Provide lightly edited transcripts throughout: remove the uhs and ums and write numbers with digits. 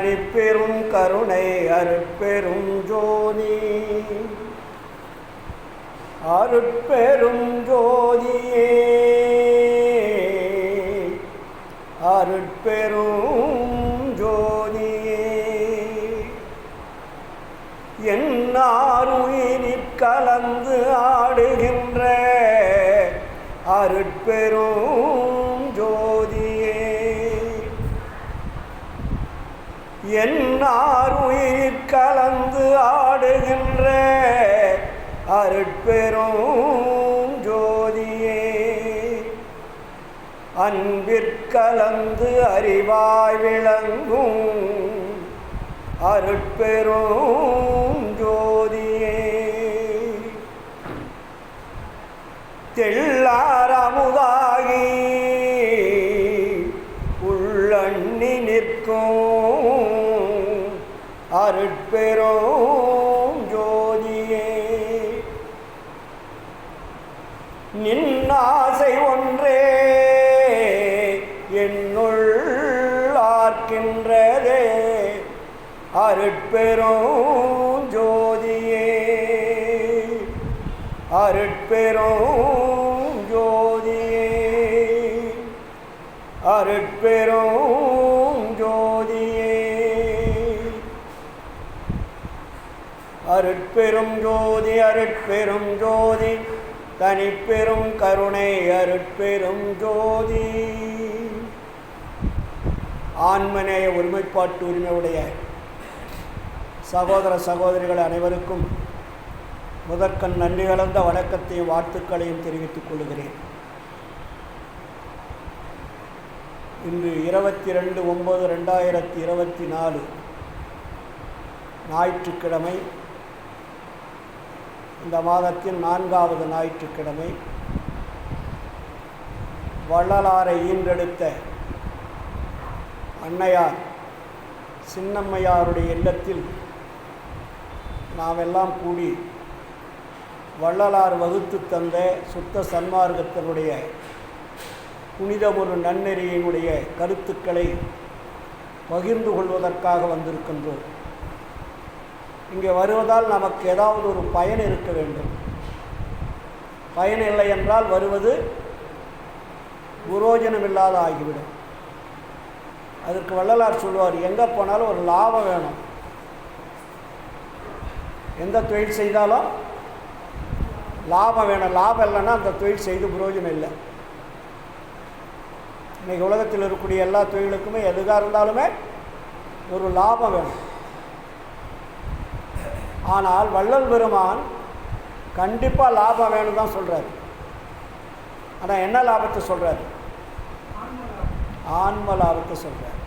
தனிப்பெரும் கருணை அருட்பெரும் ஜோதி அருட்பெரும் ஜோதியே அருட்பெரும் ஜோதியே என்னாருயிரிற் கலந்து ஆடுகின்ற அருட்பெரும் ஜோதியே என்னாருயிரிற் கலந்து ஆடுகின்ற அருட்பெரும் ஜோதியே அன்பிற்கலந்து அறிவாய் விளங்கும் அருட்பெரும் ஜோதியே தெள்ளாரமுதாகி உள்ளண்ணி நிற்கும் அருட்பெரும் ஜோதியே நின்னாசை ஒன்றே என்னுள் ஆர்க்கின்றதே அருட்பெரும் ஜோதியே அருட்பெரும் ஜோதியே அருட்பெரும் ஜோதியே அருட்பெரும் ஜோதி அருட்பெரும் ஜோதி தனிப்பெரும் கருணை அருட்பெரும் ஜோதி. ஆன்மநேய ஒருமைப்பாட்டு உரிமையுடைய சகோதர சகோதரிகள் அனைவருக்கும் முதற்கண் நன்றி கலந்த வணக்கத்தையும் வாழ்த்துக்களையும் தெரிவித்துக் கொள்கிறேன். இன்று 22/9/2024 ஞாயிற்றுக்கிழமை, இந்த மாதத்தின் 4வது ஞாயிற்றுக்கிழமை. வள்ளலாரை ஈன்றெடுத்த அன்னையார் சின்னம்மையாருடைய இல்லத்தில் நாமெல்லாம் கூடி வள்ளலார் வகுத்து தந்த சுத்த சன்மார்க்கத்தினுடைய புனிதமொரு நன்னெறியினுடைய கருத்துக்களை பகிர்ந்து கொள்வதற்காக வந்திருக்கின்றோம். இங்கே வருவதால் நமக்கு ஏதாவது ஒரு பயன் இருக்க வேண்டும். பயன் இல்லை என்றால் வருவது புரோஜனமில்லாத ஆகிவிடும். அதற்கு வள்ளலார் சொல்வார், எங்கே போனாலும் ஒரு லாபம் வேணும். எந்த தொழில் செய்தாலும் லாபம் வேணும். லாபம் இல்லைன்னா அந்த தொழில் செய்து புரோஜனம் இல்லை. இன்றைக்கி உலகத்தில் இருக்கக்கூடிய எல்லா தொழிலுக்குமே எதுக்காக இருந்தாலுமே ஒரு லாபம் வேணும். ஆனால் வள்ளல் பெருமான் கண்டிப்பாக லாபம் வேணும் தான் சொல்கிறார். ஆனால் என்ன லாபத்தை சொல்கிறார்? ஆன்ம லாபத்தை சொல்கிறார்.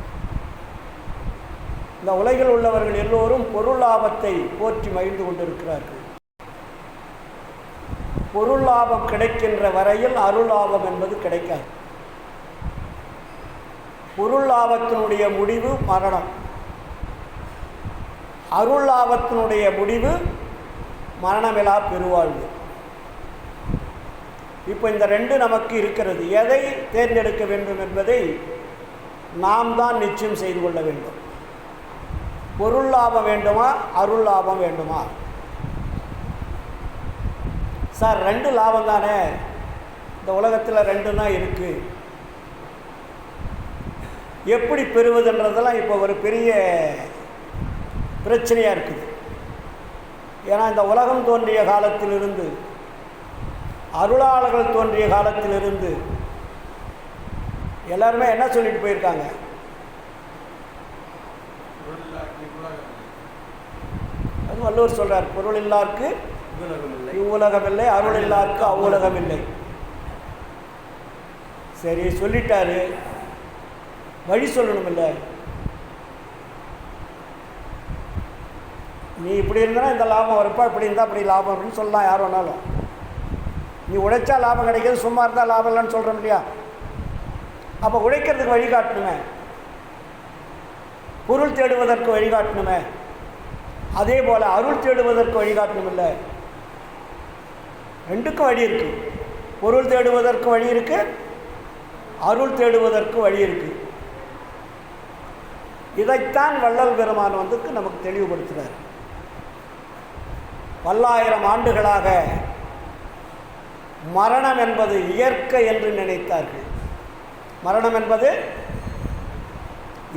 இந்த உலகில் உள்ளவர்கள் எல்லோரும் பொருள் லாபத்தை போற்றி மகிழ்ந்து கொண்டிருக்கிறார்கள். பொருள் லாபம் கிடைக்கின்ற வரையில் அருள் லாபம் என்பது கிடைக்காது. பொருள் லாபத்தினுடைய முடிவு மரணம். அருள் லாபத்தினுடைய முடிவு மரணமிலா பெருவாழ்வு. இப்போ இந்த ரெண்டு நமக்கு இருக்கிறது. எதை தேர்ந்தெடுக்க வேண்டும் என்பதை நாம் தான் நிச்சயம் செய்து கொள்ள வேண்டும். பொருள் லாபம் வேண்டுமா, அருள் லாபம் வேண்டுமா? சார் ரெண்டு லாபம் தானே, இந்த உலகத்தில் ரெண்டு தான் இருக்குது, எப்படி பெறுவதுன்றதெல்லாம் இப்போ ஒரு பெரிய பிரச்சனையாக இருக்குது. ஏன்னா இந்த உலகம் தோன்றிய காலத்திலிருந்து, அருளாளர்கள் தோன்றிய காலத்திலிருந்து எல்லாருமே என்ன சொல்லிட்டு போயிருக்காங்க? அது வள்ளுவர் சொல்கிறார், பொருள் இல்லாருக்கு இவ்வுலகம் இல்லை, அருள் இல்லாருக்கு அவ்வுலகம் இல்லை. சரி சொல்லிட்டாரு, வழி சொல்லணும் இல்லை? நீ இப்படி இருந்தால் இந்த லாபம் வரப்பா, இப்படி இருந்தால் அப்படி லாபம் அப்படின்னு சொல்லலாம் யார் வேணாலும். நீ உழைச்சா லாபம் கிடைக்கிது, சும்மா இருந்தால் லாபம் இல்லைன்னு சொல்கிறோம் இல்லையா? அப்போ உழைக்கிறதுக்கு வழிகாட்டணுமே, பொருள் தேடுவதற்கு வழிகாட்டணுமே. அதே போல் அருள் தேடுவதற்கு வழிகாட்டணும் இல்லை? ரெண்டுக்கும் வழி இருக்குது. பொருள் தேடுவதற்கு வழி இருக்குது, அருள் தேடுவதற்கு வழி இருக்குது. இதைத்தான் வள்ளல் பெருமான் நமக்கு தெளிவுபடுத்துகிறார். பல்லாயிரம் ஆண்டுகளாக மரணம் என்பது இயற்கை என்று நினைத்தார்கள். மரணம் என்பது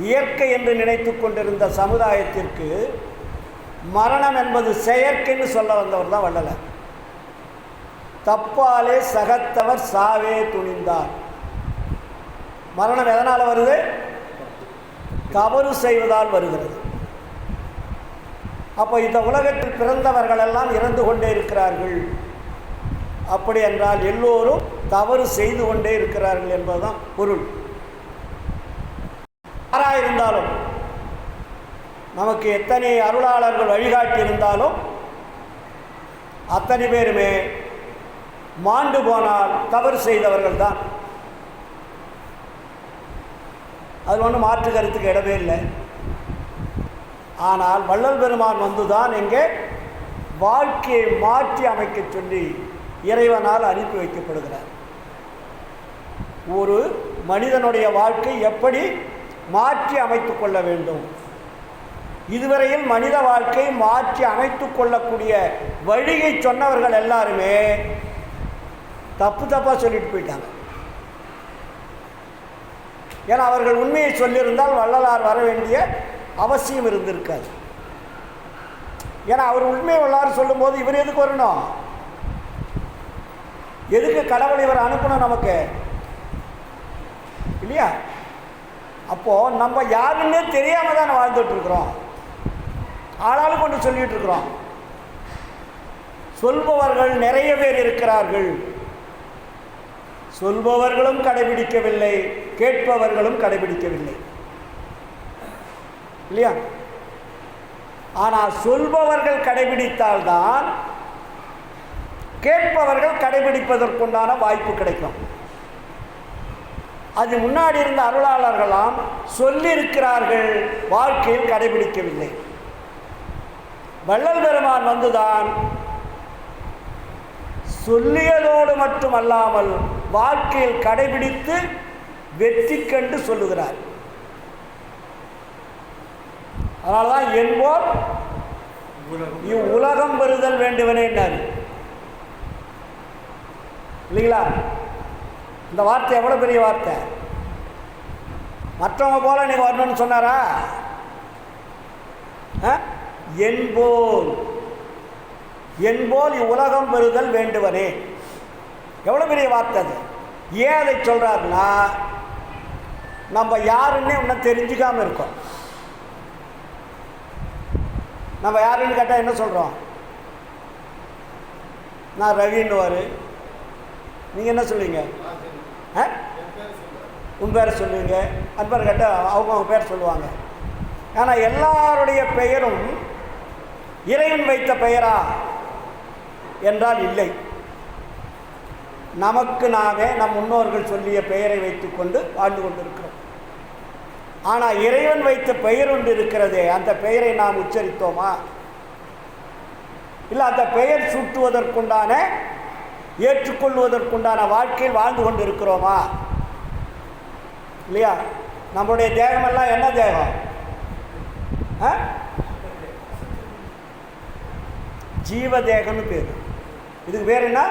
இயற்கை என்று நினைத்து கொண்டிருந்த சமுதாயத்திற்கு மரணம் என்பது செயற்கைன்னு சொல்ல வந்தவர் தான் வள்ளலார். தப்பாலே சகத்தவர் சாவே துணிந்தார். மரணம் எதனால் வருது? தவறு செய்வதால் வருகிறது. அப்போ இந்த உலகத்தில் பிறந்தவர்கள் எல்லாம் இறந்து கொண்டே இருக்கிறார்கள். அப்படி என்றால் எல்லோரும் தவறு செய்து கொண்டே இருக்கிறார்கள் என்பதுதான் பொருள். யாராயிருந்தாலும், நமக்கு எத்தனை அருளாளர்கள் வழிகாட்டி இருந்தாலும் அத்தனை பேருமே மாண்டு போனால் தவறு செய்தவர்கள் தான். அது ஒன்றும் மாற்று கருத்துக்கு இடமே இல்லை. ஆனால் வள்ளல் பெருமான் வந்துதான் இங்கே வாழ்க்கையை மாற்றி அமைக்க சொல்லி இறைவனால் அனுப்பி வைக்கப்படுகிறார். ஒரு மனிதனுடைய வாழ்க்கை எப்படி மாற்றி அமைத்து கொள்ள வேண்டும், இதுவரையில் மனித வாழ்க்கை மாற்றி அமைத்து கொள்ளக்கூடிய வழியை சொன்னவர்கள் எல்லாருமே தப்பாக சொல்லிட்டு போயிட்டாங்க. ஏன்னா அவர்கள் உண்மையை சொல்லியிருந்தால் வள்ளலார் வர வேண்டிய அவசியம் இருந்திருக்காது. ஏன்னா அவர் உண்மையை வள்ளலார் சொல்லும்போது இவர் எதுக்கு வரணும்? எதுக்கு கடவுள் இவர் அனுப்பணும் நமக்கு இல்லையா? அப்போது நம்ம யாருன்னே தெரியாமல் தான் வாழ்ந்துட்டு இருக்கிறோம். ஆளாளும் கொண்டு சொல்லிட்டு இருக்கிறோம். சொல்பவர்கள் நிறைய பேர் இருக்கிறார்கள். சொல்பவர்களும் கடைபிடிக்கவில்லை, கேட்பவர்களும் கடைபிடிக்கவில்லை இல்லையா? ஆனால் சொல்பவர்கள் கடைபிடித்தால்தான் கேட்பவர்கள் கடைபிடிப்பதற்குண்டான வாய்ப்பு கிடைக்கும். அது முன்னாடி இருந்த அருளாளர்களாம் சொல்லியிருக்கிறார்கள், வாழ்க்கையில் கடைபிடிக்கவில்லை. வள்ளல் பெருமான் வந்துதான் சொல்லியதோடு மட்டுமல்லாமல் வாழ்க்கையில் கடைபிடித்து வெற்றி கண்டு சொல்லுகிறார். அதனால்தான் என்போர் இவ்வுலகம் பெறுதல் வேண்டுவனே இல்லைங்களா? இந்த வார்த்தை எவ்வளோ பெரிய வார்த்தை! மற்றவங்க போல நீங்கள் வரணும்னு சொன்னாரா? என்போல் இவ்வுலகம் பெறுதல் வேண்டுவனே, எவ்வளோ பெரிய வார்த்தை அது! ஏன் அதை சொல்கிறாருன்னா, நம்ம யாருன்னே இன்னும் தெரிஞ்சுக்காமல் இருக்கோம். நம்ம யாருன்னு கேட்டால் என்ன சொல்கிறோம்? நான் ரவின்னுவார். நீங்கள் என்ன சொல்லுவீங்க? உன் பேரை சொல்லுவீங்க. அன்பர் கேட்டால் அவங்க பேர் சொல்லுவாங்க. ஆனால் எல்லாருடைய பெயரும் இறைவன் வைத்த பெயரா என்றால் இல்லை. நமக்கு நாமே நம் முன்னோர்கள் சொல்லிய பெயரை வைத்துக்கொண்டு வாழ்ந்து கொண்டிருக்கிறோம். ஆனால் இறைவன் வைத்த பெயர் ஒன்று இருக்கிறதே, அந்த பெயரை நாம் உச்சரித்தோமா? இல்லை அந்த பெயர் சூட்டுவதற்குண்டான, ஏற்றுக்கொள்வதற்குண்டான வாழ்க்கையில் வாழ்ந்து கொண்டு இருக்கிறோமா? இல்லையா? நம்முடைய தேகமெல்லாம் என்ன தேகம்? ஜீவதேகம்னு பேர். இதுக்கு பேர் என்ன?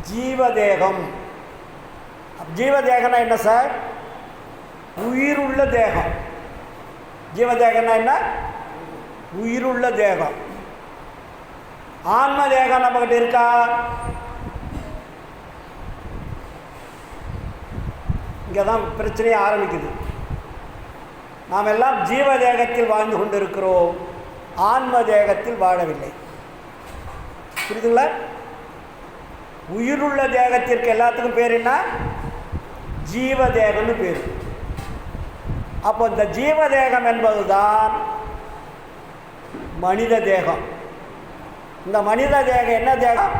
ஜீவதேகம். ஜீவதேகம்னா என்ன சார்? உயிருள்ள தேகம். ஜீவதேகம்னா என்ன? உயிருள்ள தேகம். ஆன்ம தேகம் நம்மகிட்ட இருக்கா? இங்கே தான் பிரச்சனையே ஆரம்பிக்குது. நாம் எல்லாம் ஜீவதேகத்தில் வாழ்ந்து கொண்டிருக்கிறோம், ஆன்ம தேகத்தில் வாழவில்லை. புரியுதுங்களா? உயிருள்ள தேகத்திற்கு எல்லாத்துக்கும் பேர் என்ன? ஜீவதேகம்னு பேர். அப்போ இந்த ஜீவதேகம் என்பது தான் மனித தேகம். இந்த மனித தேகம் என்ன தேகம்?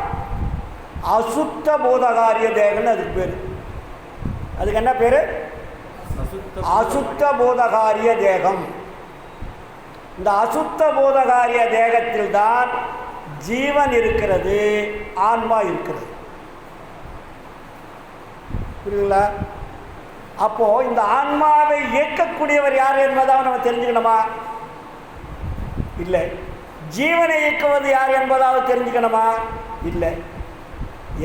அசுத்த பூதகாரிய தேகம்னு அதுக்கு பேர். அதுக்கு என்ன பேர்? அசுத்த பூதகாரிய தேகம். இந்த அசுத்த பூதகாரிய தேகத்தில் தான் ஜீவன் இருக்கிறது, ஆன்மா இருக்கிறது. புரியுதுங்களா? அப்போது இந்த ஆன்மாவை இயக்கக்கூடியவர் யார் என்பதாக நம்ம தெரிஞ்சுக்கணுமா? இல்லை. ஜீவனை இயக்குவது யார் என்பதாவது தெரிஞ்சுக்கணுமா? இல்லை.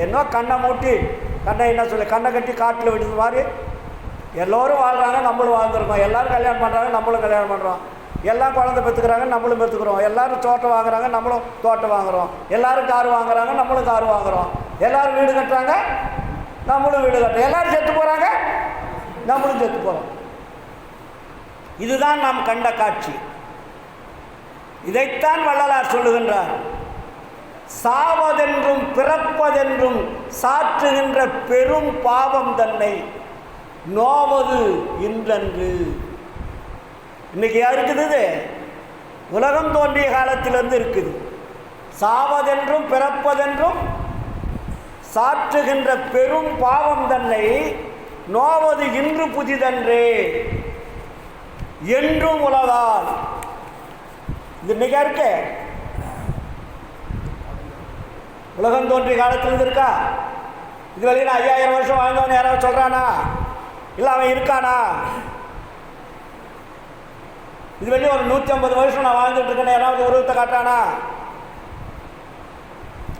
என்னோ கண்ணை மூட்டி கண்ணை என்ன சொல்லி கண்ணை கட்டி காட்டில் விடுறது மாதிரி எல்லோரும் வாழ்கிறாங்க, நம்மளும் வாழ்ந்துருக்கோம். எல்லோரும் கல்யாணம் பண்ணுறாங்க, நம்மளும் கல்யாணம் பண்ணுறோம். எல்லாம் குழந்தை பெற்றுக்கிறாங்க, நம்மளும் பெற்றுக்கிறோம். எல்லோரும் தோட்டம் வாங்குறாங்க, நம்மளும் தோட்டம் வாங்குகிறோம். எல்லோரும் கார் வாங்குறாங்க, நம்மளும் கார் வாங்குகிறோம். எல்லோரும் வீடு கட்டுறாங்க, நம்மளும் வீடு கட்டுறோம். எல்லோரும் செத்து போகிறாங்க, நம்மளும் செத்து போகிறோம். இதுதான் நாம் கண்ட காட்சி. இதைத்தான் வள்ளலார் சொல்லுகின்றார். சாவதென்றும் பிறப்பதென்றும் சாற்றுகின்ற பெரும் பாவம் தன்னை நோவது இன்றன்று. இன்னைக்கு இருக்குது, உலகம் தோன்றிய காலத்திலிருந்து இருக்குது. சாவதென்றும் பிறப்பதென்றும் சாற்றுகின்ற பெரும் பாவம் தன்னை நோவது இன்று புதிதன்றே என்றும் உலகால். இது இன்னைக்கா இருக்கு, உலகம் தோன்றிய காலத்திலிருந்து இருக்கா? இது வரையும் 5000 வருஷம் வாழ்ந்தவன் யாராவது சொல்கிறானா? இல்லை அவன் இருக்கானா? இது வரையும் ஒரு 150 வருஷம் நான் வாழ்ந்துட்டு இருக்கேன்னு யாராவது உருவத்தை காட்டானா?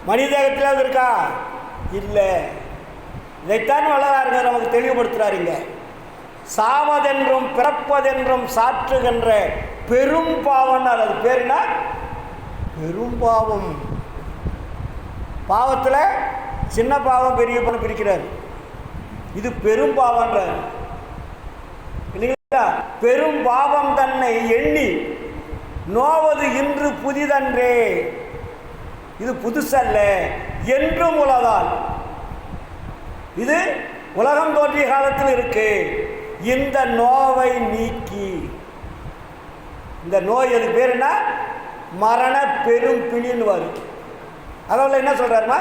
மனித தேகத்தில் இருக்கா? இல்லை. இதைத்தான் வள்ளலார் நமக்கு தெளிவுபடுத்துகிறாருங்க. சாவதென்றும் பிறப்பதென்றும் சாற்றுகின்ற பெரும் பாவம். அது பேருனா பெரும் பாவம். பாவத்தில் சின்ன பாவம் பெரிய பாவம் பிரிக்கிறார். இது பெரும் பாவம்ன்றார் இல்லைங்களா? பெரும் பாவம் தன்னை எண்ணி நோவது இன்று புதிதன்றே. இது புதுசல்ல, என்றும் உலகால். இது உலகம் தோன்றிய காலத்தில் இருக்கு. இந்த நோவை நீக்கி, இந்த நோய் அது பேர் என்ன? மரண பெரும் பிணின்னு வரும். அதில் என்ன சொல்றாருமா?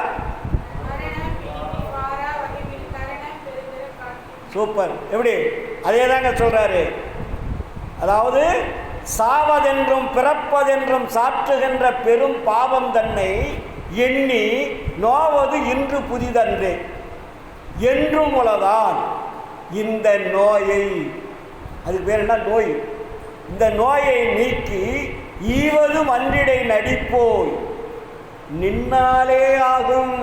சூப்பர். எப்படி? அதே தாங்க சொல்றாரு. அதாவது சாவதென்றும் பிறப்பதென்றும் சாற்றுகின்ற பெரும் பாவம் தன்னை எண்ணி நோவது இன்று புதிதன்று என்றும் உலகால். இந்த நோயை, அது பேர் என்ன? நோய். இந்த நோயை நீக்கி ஈவது மன்றிடை நடிப்போய் நின்னாலே ஆகும்.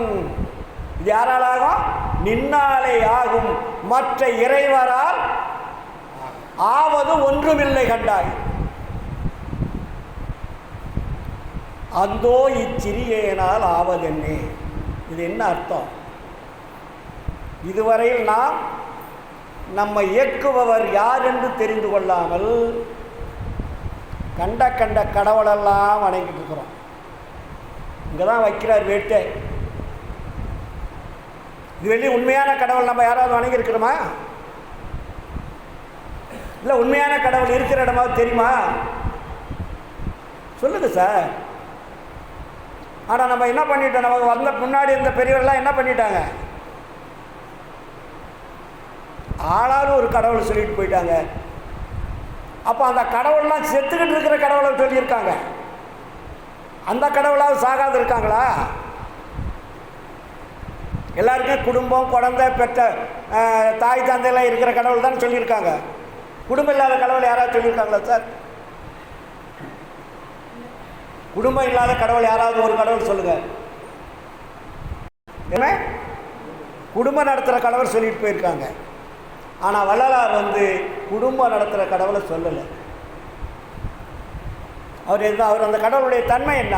இது யாரால் ஆகும்? நின்னாலே ஆகும். மற்ற இறைவரால் ஆவது ஒன்றுமில்லை கண்டாய். அந்தோ இச்சிறியேனால் ஆவதென்னே. இது என்ன அர்த்தம்? இதுவரையில் நாம் நம்ம இயக்குபவர் யார் என்று தெரிந்து கொள்ளாமல் கண்ட கண்ட கடவுளெல்லாம் வணங்கிட்டு இருக்கிறோம். இங்கே தான் வைக்கிறார் வேட்டை. இது வெளியே உண்மையான கடவுள் நம்ம யாராவது வணங்கி இருக்கிறோமா? இல்லை, உண்மையான கடவுள் இருக்கிற இடமாவது தெரியுமா? சொல்லுங்க சார். ஆனால் நம்ம என்ன பண்ணிட்டோம்? நமக்கு வந்த முன்னாடி இருந்த பெரியவர்கள்லாம் என்ன பண்ணிட்டாங்க? ஆளாலும் ஒரு கடவுளை சொல்லிட்டு போயிட்டாங்க. அப்போ அந்த கடவுள்லாம் செத்துக்கிட்டு இருக்கிற கடவுளை சொல்லியிருக்காங்க. அந்த கடவுளாவது சாகாது இருக்காங்களா? எல்லாருக்கும் குடும்பம், குழந்தை, பெற்ற தாய் தந்தையெல்லாம் இருக்கிற கடவுள் தான் சொல்லியிருக்காங்க. குடும்பம் இல்லாத கடவுள் யாராவது சொல்லியிருக்காங்களா சார்? குடும்பம் இல்லாத கடவுள் யாராவது ஒரு கடவுள் சொல்லுங்க. என்ன? குடும்பம் நடத்துகிற கடவுள் சொல்லிட்டு போயிருக்காங்க. ஆனால் வள்ளலார் குடும்பம் நடத்துகிற கடவுளை சொல்லலை. அவர் அந்த கடவுளுடைய தன்மை என்ன?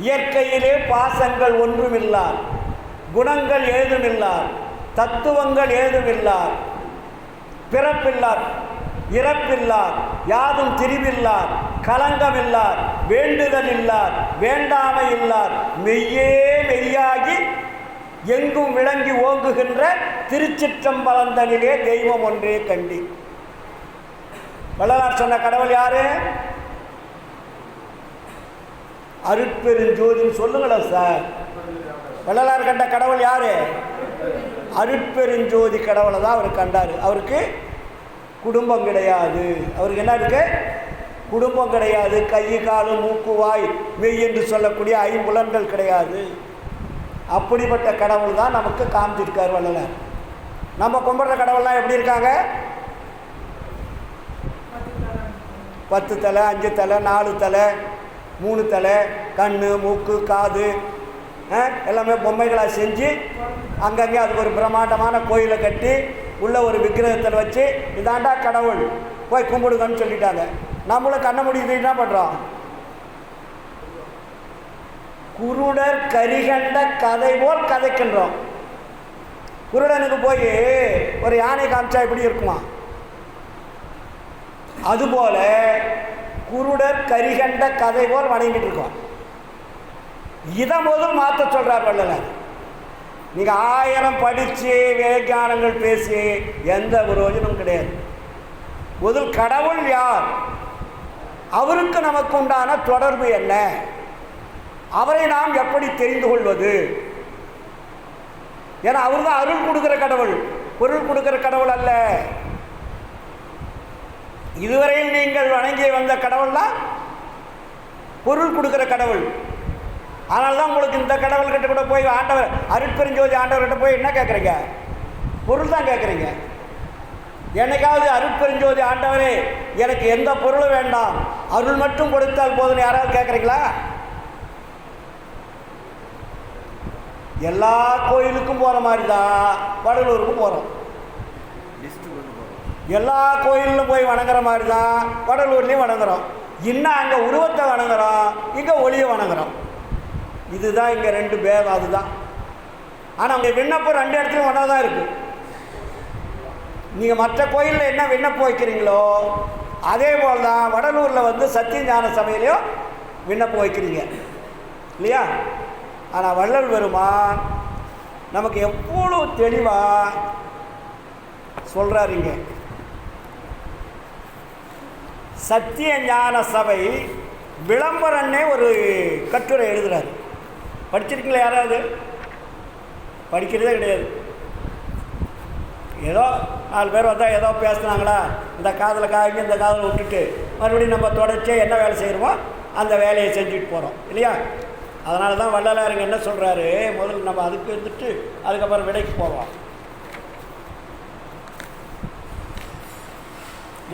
இயற்கையிலே பாசங்கள் ஒன்றுமில்லார், குணங்கள் ஏதுமில்லார், தத்துவங்கள் ஏதுமில்லார், பிறப்பில்லார், இறப்பில்லார், யாதும் திரிவில்லார், கலங்கமில்லார், வேண்டுதல் இல்லார், வேண்டாமை இல்லார், மெய்யே மெய்யாகி எங்கும் விளங்கி ஓங்குகின்ற திருச்சிற்றம்பலந்தனிலே தெய்வம் ஒன்றே கண்டி. வள்ளலார் சொன்ன கடவுள் யாரு? அருட்பெருஞ்சோதின்னு சொல்லுங்களேன் சார். வள்ளலார் கண்ட கடவுள் யாரு? அருட்பெருஞ்சோதி கடவுளை தான் அவர் கண்டார். அவருக்கு குடும்பம் கிடையாது. அவருக்கு என்ன இருக்கு? குடும்பம் கிடையாது. கை, காலு, மூக்கு, வாய், மெய் என்று சொல்லக்கூடிய ஐம்புலன்கள் கிடையாது. அப்படிப்பட்ட கடவுள் தான் நமக்கு காமிச்சிருக்கார் வள்ளலார். நம்ம கும்பிட்ற கடவுள்லாம் எப்படி இருக்காங்க? 10 தலை, 5 தலை, 4 தலை, 3 தலை, கண், மூக்கு, காது எல்லாமே பொம்மைகளாக செஞ்சு அங்கங்கே அதுக்கு ஒரு பிரம்மாண்டமான கோயிலை கட்டி உள்ள ஒரு விக்கிரகத்தில் வச்சு இதாண்டா கடவுள் போய் கும்பிடுங்கன்னு சொல்லிட்டாங்க. நம்மளும் கண்ண முடியுது என்ன பண்ணுறோம்? குருடர் கரிகண்ட கதை போல் கதைக்கின்றோம். குருடனுக்கு போய் ஒரு யானை காமிச்சா எப்படி இருக்குமா? அதுபோல குருடர் கரிகண்ட கதை போல் வணங்கிட்டு இருக்கோம். இதை முதல் மாற்ற சொல்றார் வள்ளலார். நீங்க 1000 படிச்சு விஞ்ஞானங்கள் பேசி எந்த பிரயோஜனமும் கிடையாது. முதல் கடவுள் யார், அவருக்கு நமக்கு உண்டான தொடர்பு என்ன, அவரை நாம் எப்படி தெரிந்து கொள்வது? ஏன்னா அவர் தான் அருள் கொடுக்கிற கடவுள், பொருள் கொடுக்கிற கடவுள் அல்ல. இதுவரையில் நீங்கள் வணங்கி வந்த கடவுள் தான் பொருள் கொடுக்கிற கடவுள். அதனால தான் உங்களுக்கு இந்த கடவுள்கிட்ட கூட போய் ஆண்டவர் அருட்பெருஞ்சோதி ஆண்டவர்கிட்ட போய் என்ன கேட்குறீங்க? பொருள் தான் கேட்குறீங்க. என்னைக்காவது அருட்பெருஞ்சோதி ஆண்டவரே எனக்கு எந்த பொருளும் வேண்டாம், அருள் மட்டும் கொடுத்தால் போதும் யாராவது கேட்குறீங்களா? எல்லா கோயிலுக்கும் போகிற மாதிரி தான் வடலூருக்கும் போகிறோம். எல்லா கோயிலும் போய் வணங்குற மாதிரி தான் வடலூர்லேயும் வணங்குறோம். இன்னும் அங்கே உருவத்தை வணங்குறோம், இங்கே ஒளியை வணங்குறோம். இதுதான் இங்கே 2 பேர். அதுதான். ஆனால் அங்கே விண்ணப்பம் 2 இடத்துலையும் ஒன்றா தான் இருக்குது. நீங்கள் மற்ற கோயிலில் என்ன விண்ணப்பம் வைக்கிறீங்களோ அதே போல் தான் வடலூரில் வந்து சத்தியஞான சபையிலையும் விண்ணப்பம் வைக்கிறீங்க இல்லையா? ஆனால் வள்ளல் பெருமான் நமக்கு எவ்வளோ தெளிவாக சொல்கிறாருங்க. சத்திய ஞான சபை விளம்பரன்னே ஒரு கட்டுரை எழுதுகிறார். படிச்சிருக்கீங்களா? யாராவது படிக்கிறதே கிடையாது. ஏதோ 4 பேர் வந்தால் ஏதோ பேசுனாங்களா, இந்த காதில் காய்ச்சி இந்த காதில் விட்டுட்டு மறுபடியும் நம்ம தொடர்ச்சியாக என்ன வேலை செய்கிறோமோ அந்த வேலையை செஞ்சுட்டு போகிறோம் இல்லையா? அதனால தான் வள்ளலாருங்க என்ன சொல்கிறாரு, முதல்ல நம்ம அதுக்கு இருந்துட்டு அதுக்கப்புறம் விடைக்கு போவோம்.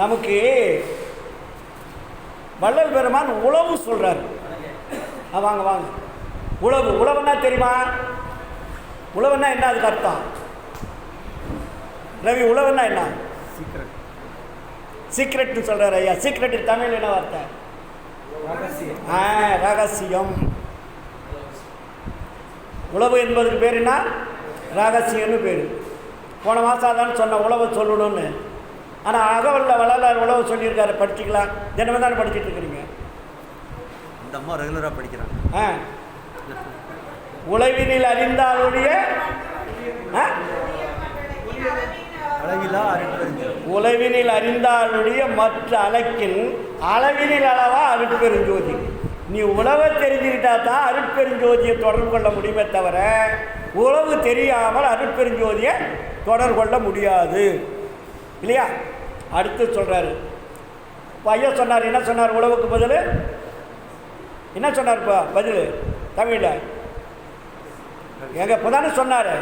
நமக்கு வள்ளல் பெருமான் உழவு சொல்கிறார். வாங்க வாங்க. உழவுன்னா தெரியுமா? உழவுன்னா என்ன? அதுக்கு அர்த்தம் ரவி, உழவுன்னா என்ன? சீக்ரெட்னு சொல்கிறார் ஐயா. சீக்ரெட் தமிழ் என்ன வார்த்தை? ரகசியம். உழவு என்பதுக்கு பேர் என்ன? ரகசியம்னு பேர். போன மாதம் தான் சொன்ன உழவை சொல்லணும்னு. ஆனால் அகவல்ல வள்ளலார் உழவு சொல்லியிருக்காரு. படிச்சுக்கலாம். தினமும் தானே படிச்சுட்டு இருக்கிறீங்க. இந்த அம்மா ரெகுலராக படிக்கிறாங்க. உழவினில் அறிந்தாலுடைய உழவினில் அறிந்தாலுடைய மற்ற அலக்கில் அளவினில் அளவா அருட்பெருஞ்சோதி. நீ உழவை தெரிஞ்சுக்கிட்டா தான் அருட்பெருஞ்சோதியை தொடர்பு கொள்ள முடியுமே தவிர உழவு தெரியாமல் அருட்பெருஞ்சோதியை தொடர்பு கொள்ள முடியாது இல்லையா? அடுத்து சொல்கிறாரு. ஐயா சொன்னார். என்ன சொன்னார்? உழவுக்கு பதில் என்ன சொன்னார்? இப்போ பதில் தமிழில் எங்கள் இப்போ தானே சொன்னார்.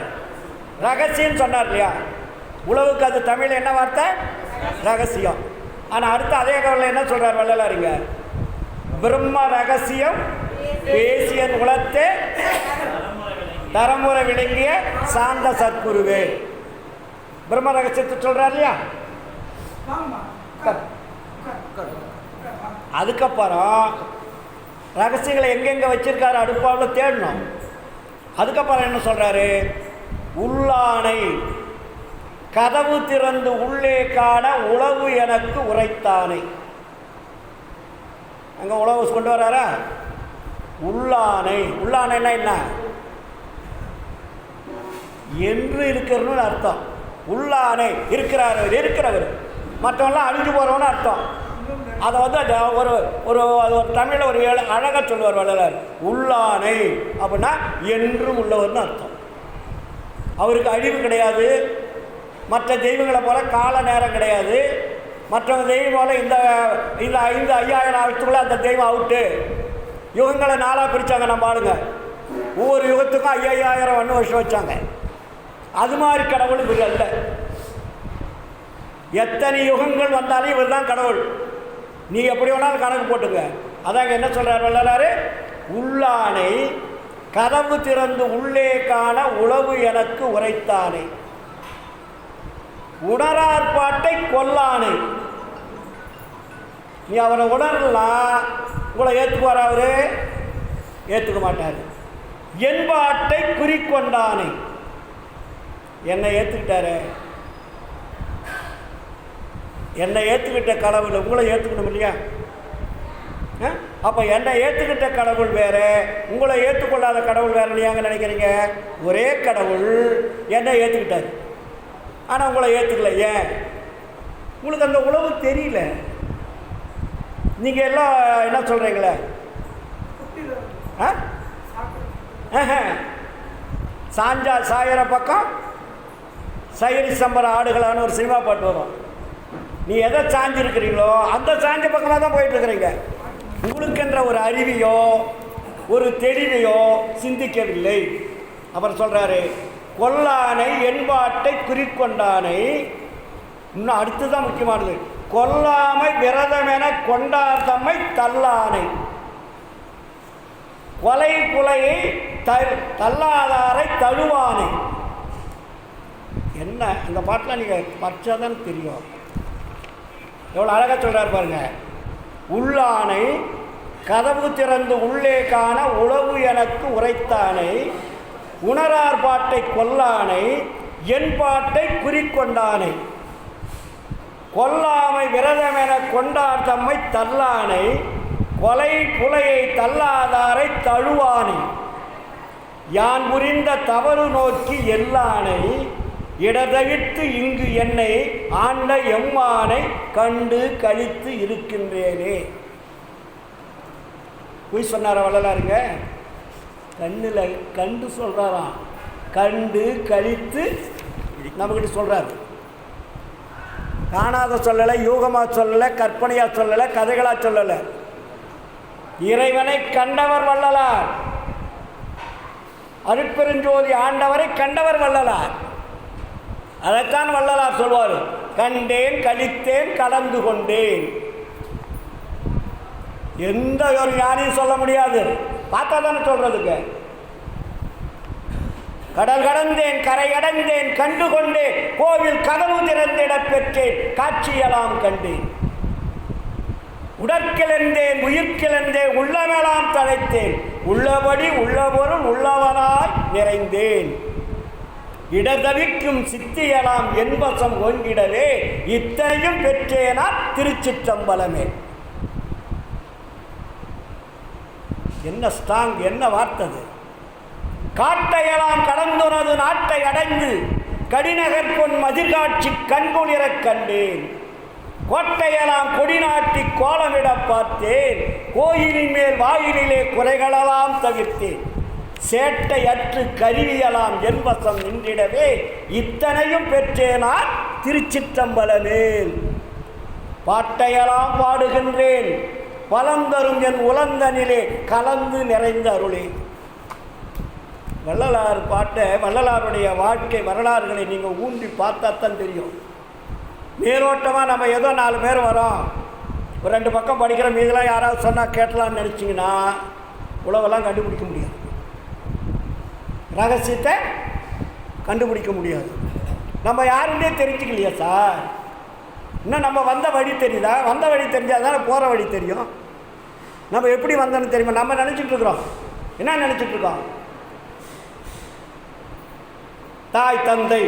ரகசியம் சொன்னார் இல்லையா? உழவுக்கு அது தமிழ் என்ன வார்த்தை? ரகசியம். ஆனால் அடுத்து அதே கவலையில் என்ன சொல்கிறார் வள்ளலாருங்க? பிரம்ம ரகசியம் பேசியன் உலத்தே தரமுறை விளங்கிய சாந்த சத்குருவே. பிரம்ம ரகசியத்தை சொல்கிறார் இல்லையா? அதுக்கப்புறம் ரகசியங்களை எங்கெங்கே வச்சிருக்காரு அடுப்பாவில் தேடணும். அதுக்கப்புறம் என்ன சொல்கிறாரு? உள்ளானை கதவு திறந்து உள்ளே காண உழவு எனக்கு உரைத்தானே. அங்கே உழவு கொண்டு வராரா? உள்ளானை. உள்ளானைன்னா என்ன? என்று இருக்கிறன்னு அர்த்தம். உள்ளானை இருக்கிறவர் மற்றவங்களாம் அழிஞ்சு போகிறவன்னு அர்த்தம். அதை வந்து ஒரு ஒரு தமிழில் ஒரு அழகாக சொல்லுவார் வள்ளலார். உள்ளானை அப்படின்னா என்றும் உள்ளவர்னு அர்த்தம். அவருக்கு அழிவு கிடையாது. மற்ற தெய்வங்களை போல கால நேரம் கிடையாது. மற்றவங்க தெய்வம் போல இந்த 5000 வருஷத்துக்குள்ளே அந்த தெய்வம் அவுட்டு. யுகங்களை 4ஆக பிரித்தாங்க நம்ம ஆளுங்க. ஒவ்வொரு யுகத்துக்கும் 5000 வருஷம் வச்சாங்க. அது மாதிரி கடவுள் இவர் அல்ல. எத்தனை யுகங்கள் வந்தாலும் இவர் தான் கடவுள். நீ எப்படி வேணாலும் கணக்கு போட்டுங்க. அதாங்க என்ன சொல்கிறார் வள்ளலார், உள்ளானை கதவு திறந்து உள்ளே காண உளவு எனக்கு உரைத்தானே, உணரார்பாட்டை கொல்லானை. நீ அவரை உணரலாம், உங்களை ஏற்றுக்குவார்? அவரு ஏற்றுக்க மாட்டார். என்பாட்டை குறிக்கொண்டானே, என்னை ஏற்றுக்கிட்டாரு. என்னை ஏற்றுக்கிட்ட கடவுள் உங்களை ஏற்றுக்கணும் இல்லையா? அப்போ என்னை ஏற்றுக்கிட்ட கடவுள் வேறு, உங்களை ஏற்றுக்கொள்ளாத கடவுள் வேறு இல்லையாங்க நினைக்கிறீங்க? ஒரே கடவுள் என்னை ஏற்றுக்கிட்டார், ஆனால் உங்களை ஏற்றுக்கல. ஏன்? உங்களுக்கு அந்த உளவு தெரியல. நீங்கள் எல்லாம் என்ன சொல்கிறீங்களே, சாஞ்சா சாயிற பக்கம் சைரி சம்பர ஆடுகளான ஒரு சினிமா பாட்டு வரும். நீ எதை சாஞ்சிருக்கிறீங்களோ அந்த சாஞ்ச பக்கமாக தான் போயிட்டுருக்கிறீங்க. உங்களுக்கென்ற ஒரு அறிவையோ ஒரு தெளிவையோ சிந்திக்கவில்லை. அவர் சொல்கிறாரு, கொல்லானை என்பாட்டை குறிக்கொண்டானை. இன்னும் அடுத்துதான் முக்கியமானது, கொல்லாமை விரதமென கொண்டார் தம்மை தள்ளானை, கொலை புலையை தள்ளாதாரை தழுவானை. என்ன இந்த பாட்டில் நீங்கள் படித்தாதான் தெரியும். எவ்வளோ அழகாக சொல்கிறார் பாருங்க. உள்ளானை கதவு திறந்து உள்ளே காண உளவு எனக்கு உரைத்தானை, உணரார் பாட்டை கொல்லானை, என் பாட்டை குறிக்கொண்டானை, கொல்லாமை விரதமென கொண்டார் தம்மை தள்ளானை, கொலை புலையை தள்ளாதாரை தழுவானை, யான் புரிந்த தவறு நோக்கி எல்லானை, இடதவிட்டு இங்கு என்னை ஆண்ட எம்மானை கண்டு கழித்து இருக்கின்றேனே. போய் சொன்னார வள்ளலாருங்க, கண்ணில் கண்டு சொல்கிறாராம், கண்டு கழித்து நம்மக்கிட்ட சொல்கிறார். காணாத சொல்லலை, யூகமாக சொல்லலை, கற்பனையாக சொல்லலை, கதைகளாக சொல்லலை. இறைவனை கண்டவர் வள்ளலார், அருட்பெருஞ்சோதி ஆண்டவரை கண்டவர் வள்ளலார். அதைத்தான் வள்ளலார் சொல்வார், கண்டேன் கழித்தேன் கலந்து கொண்டேன். எந்த ஒரு ஞானியும் சொல்ல முடியாது, பார்த்தா தானே சொல்றதுக்கு. கடல் கடந்தேன் கரை அடைந்தேன் கண்டு கொண்டேன், கோவில் கதவு திறந்திட பெற்றேன் காட்சியெல்லாம் கண்டேன், உடற்கிழந்தேன் உயிர்கிழந்தேன் உள்ளமெல்லாம் தழைத்தேன், உள்ளபடி உள்ளபொருள் உள்ளவனாய் நிறைந்தேன், இடதவிக்கும் சித்தியலாம் என்பசம் ஓங்கிடவே இத்தனையும் பெற்றேனா திருச்சிற்றம்பலமே. என்ன ஸ்ட்ராங், என்ன வார்த்தது. காட்டையெல்லாம் கடந்துனது நாட்டை அடைந்து கடிநகர் பொன் மதிர்காட்சி கண்குளிரக் கண்டேன், கோட்டையெல்லாம் கொடி நாட்டி கோலமிட பார்த்தேன், கோயிலின் மேல் வாயிலே குறைகளெல்லாம் தவிர்த்தேன், சேட்டையற்று கருவியலாம் என்பசம் நின்றிடவே இத்தனையும் பெற்றேனான் திருச்சிற்றம்பலமேல், பாட்டையெல்லாம் பாடுகின்றேன் பலந்தரும் என் உலந்தனிலே கலந்து நிறைந்த அருளே. வள்ளலார் பாட்டை, வள்ளலாருடைய வாழ்க்கை வரலாறுகளை நீங்கள் ஊன்றி பார்த்தா தான் தெரியும். மேலோட்டமாக நம்ம ஏதோ 4 பேர் வரோம், ஒரு 2 பக்கம் படிக்கிற மீதெல்லாம் யாராவது சொன்னால் கேட்டலான்னு நினச்சிங்கன்னா உலகெல்லாம் கண்டுபிடிக்க முடியாது, ரகசியத்தை கண்டுபிடிக்க முடியாது. நம்ம யாருன்னே தெரிஞ்சுக்கலையா சார்? இன்னும் நம்ம வந்த வழி தெரியுதா? வந்த வழி தெரிஞ்சால் தானே போகிற வழி தெரியும். நம்ம எப்படி வந்தோன்னு தெரியுமா? நம்ம நினச்சிட்ருக்குறோம், என்ன நினச்சிட்ருக்கோம்? தாய் தந்தை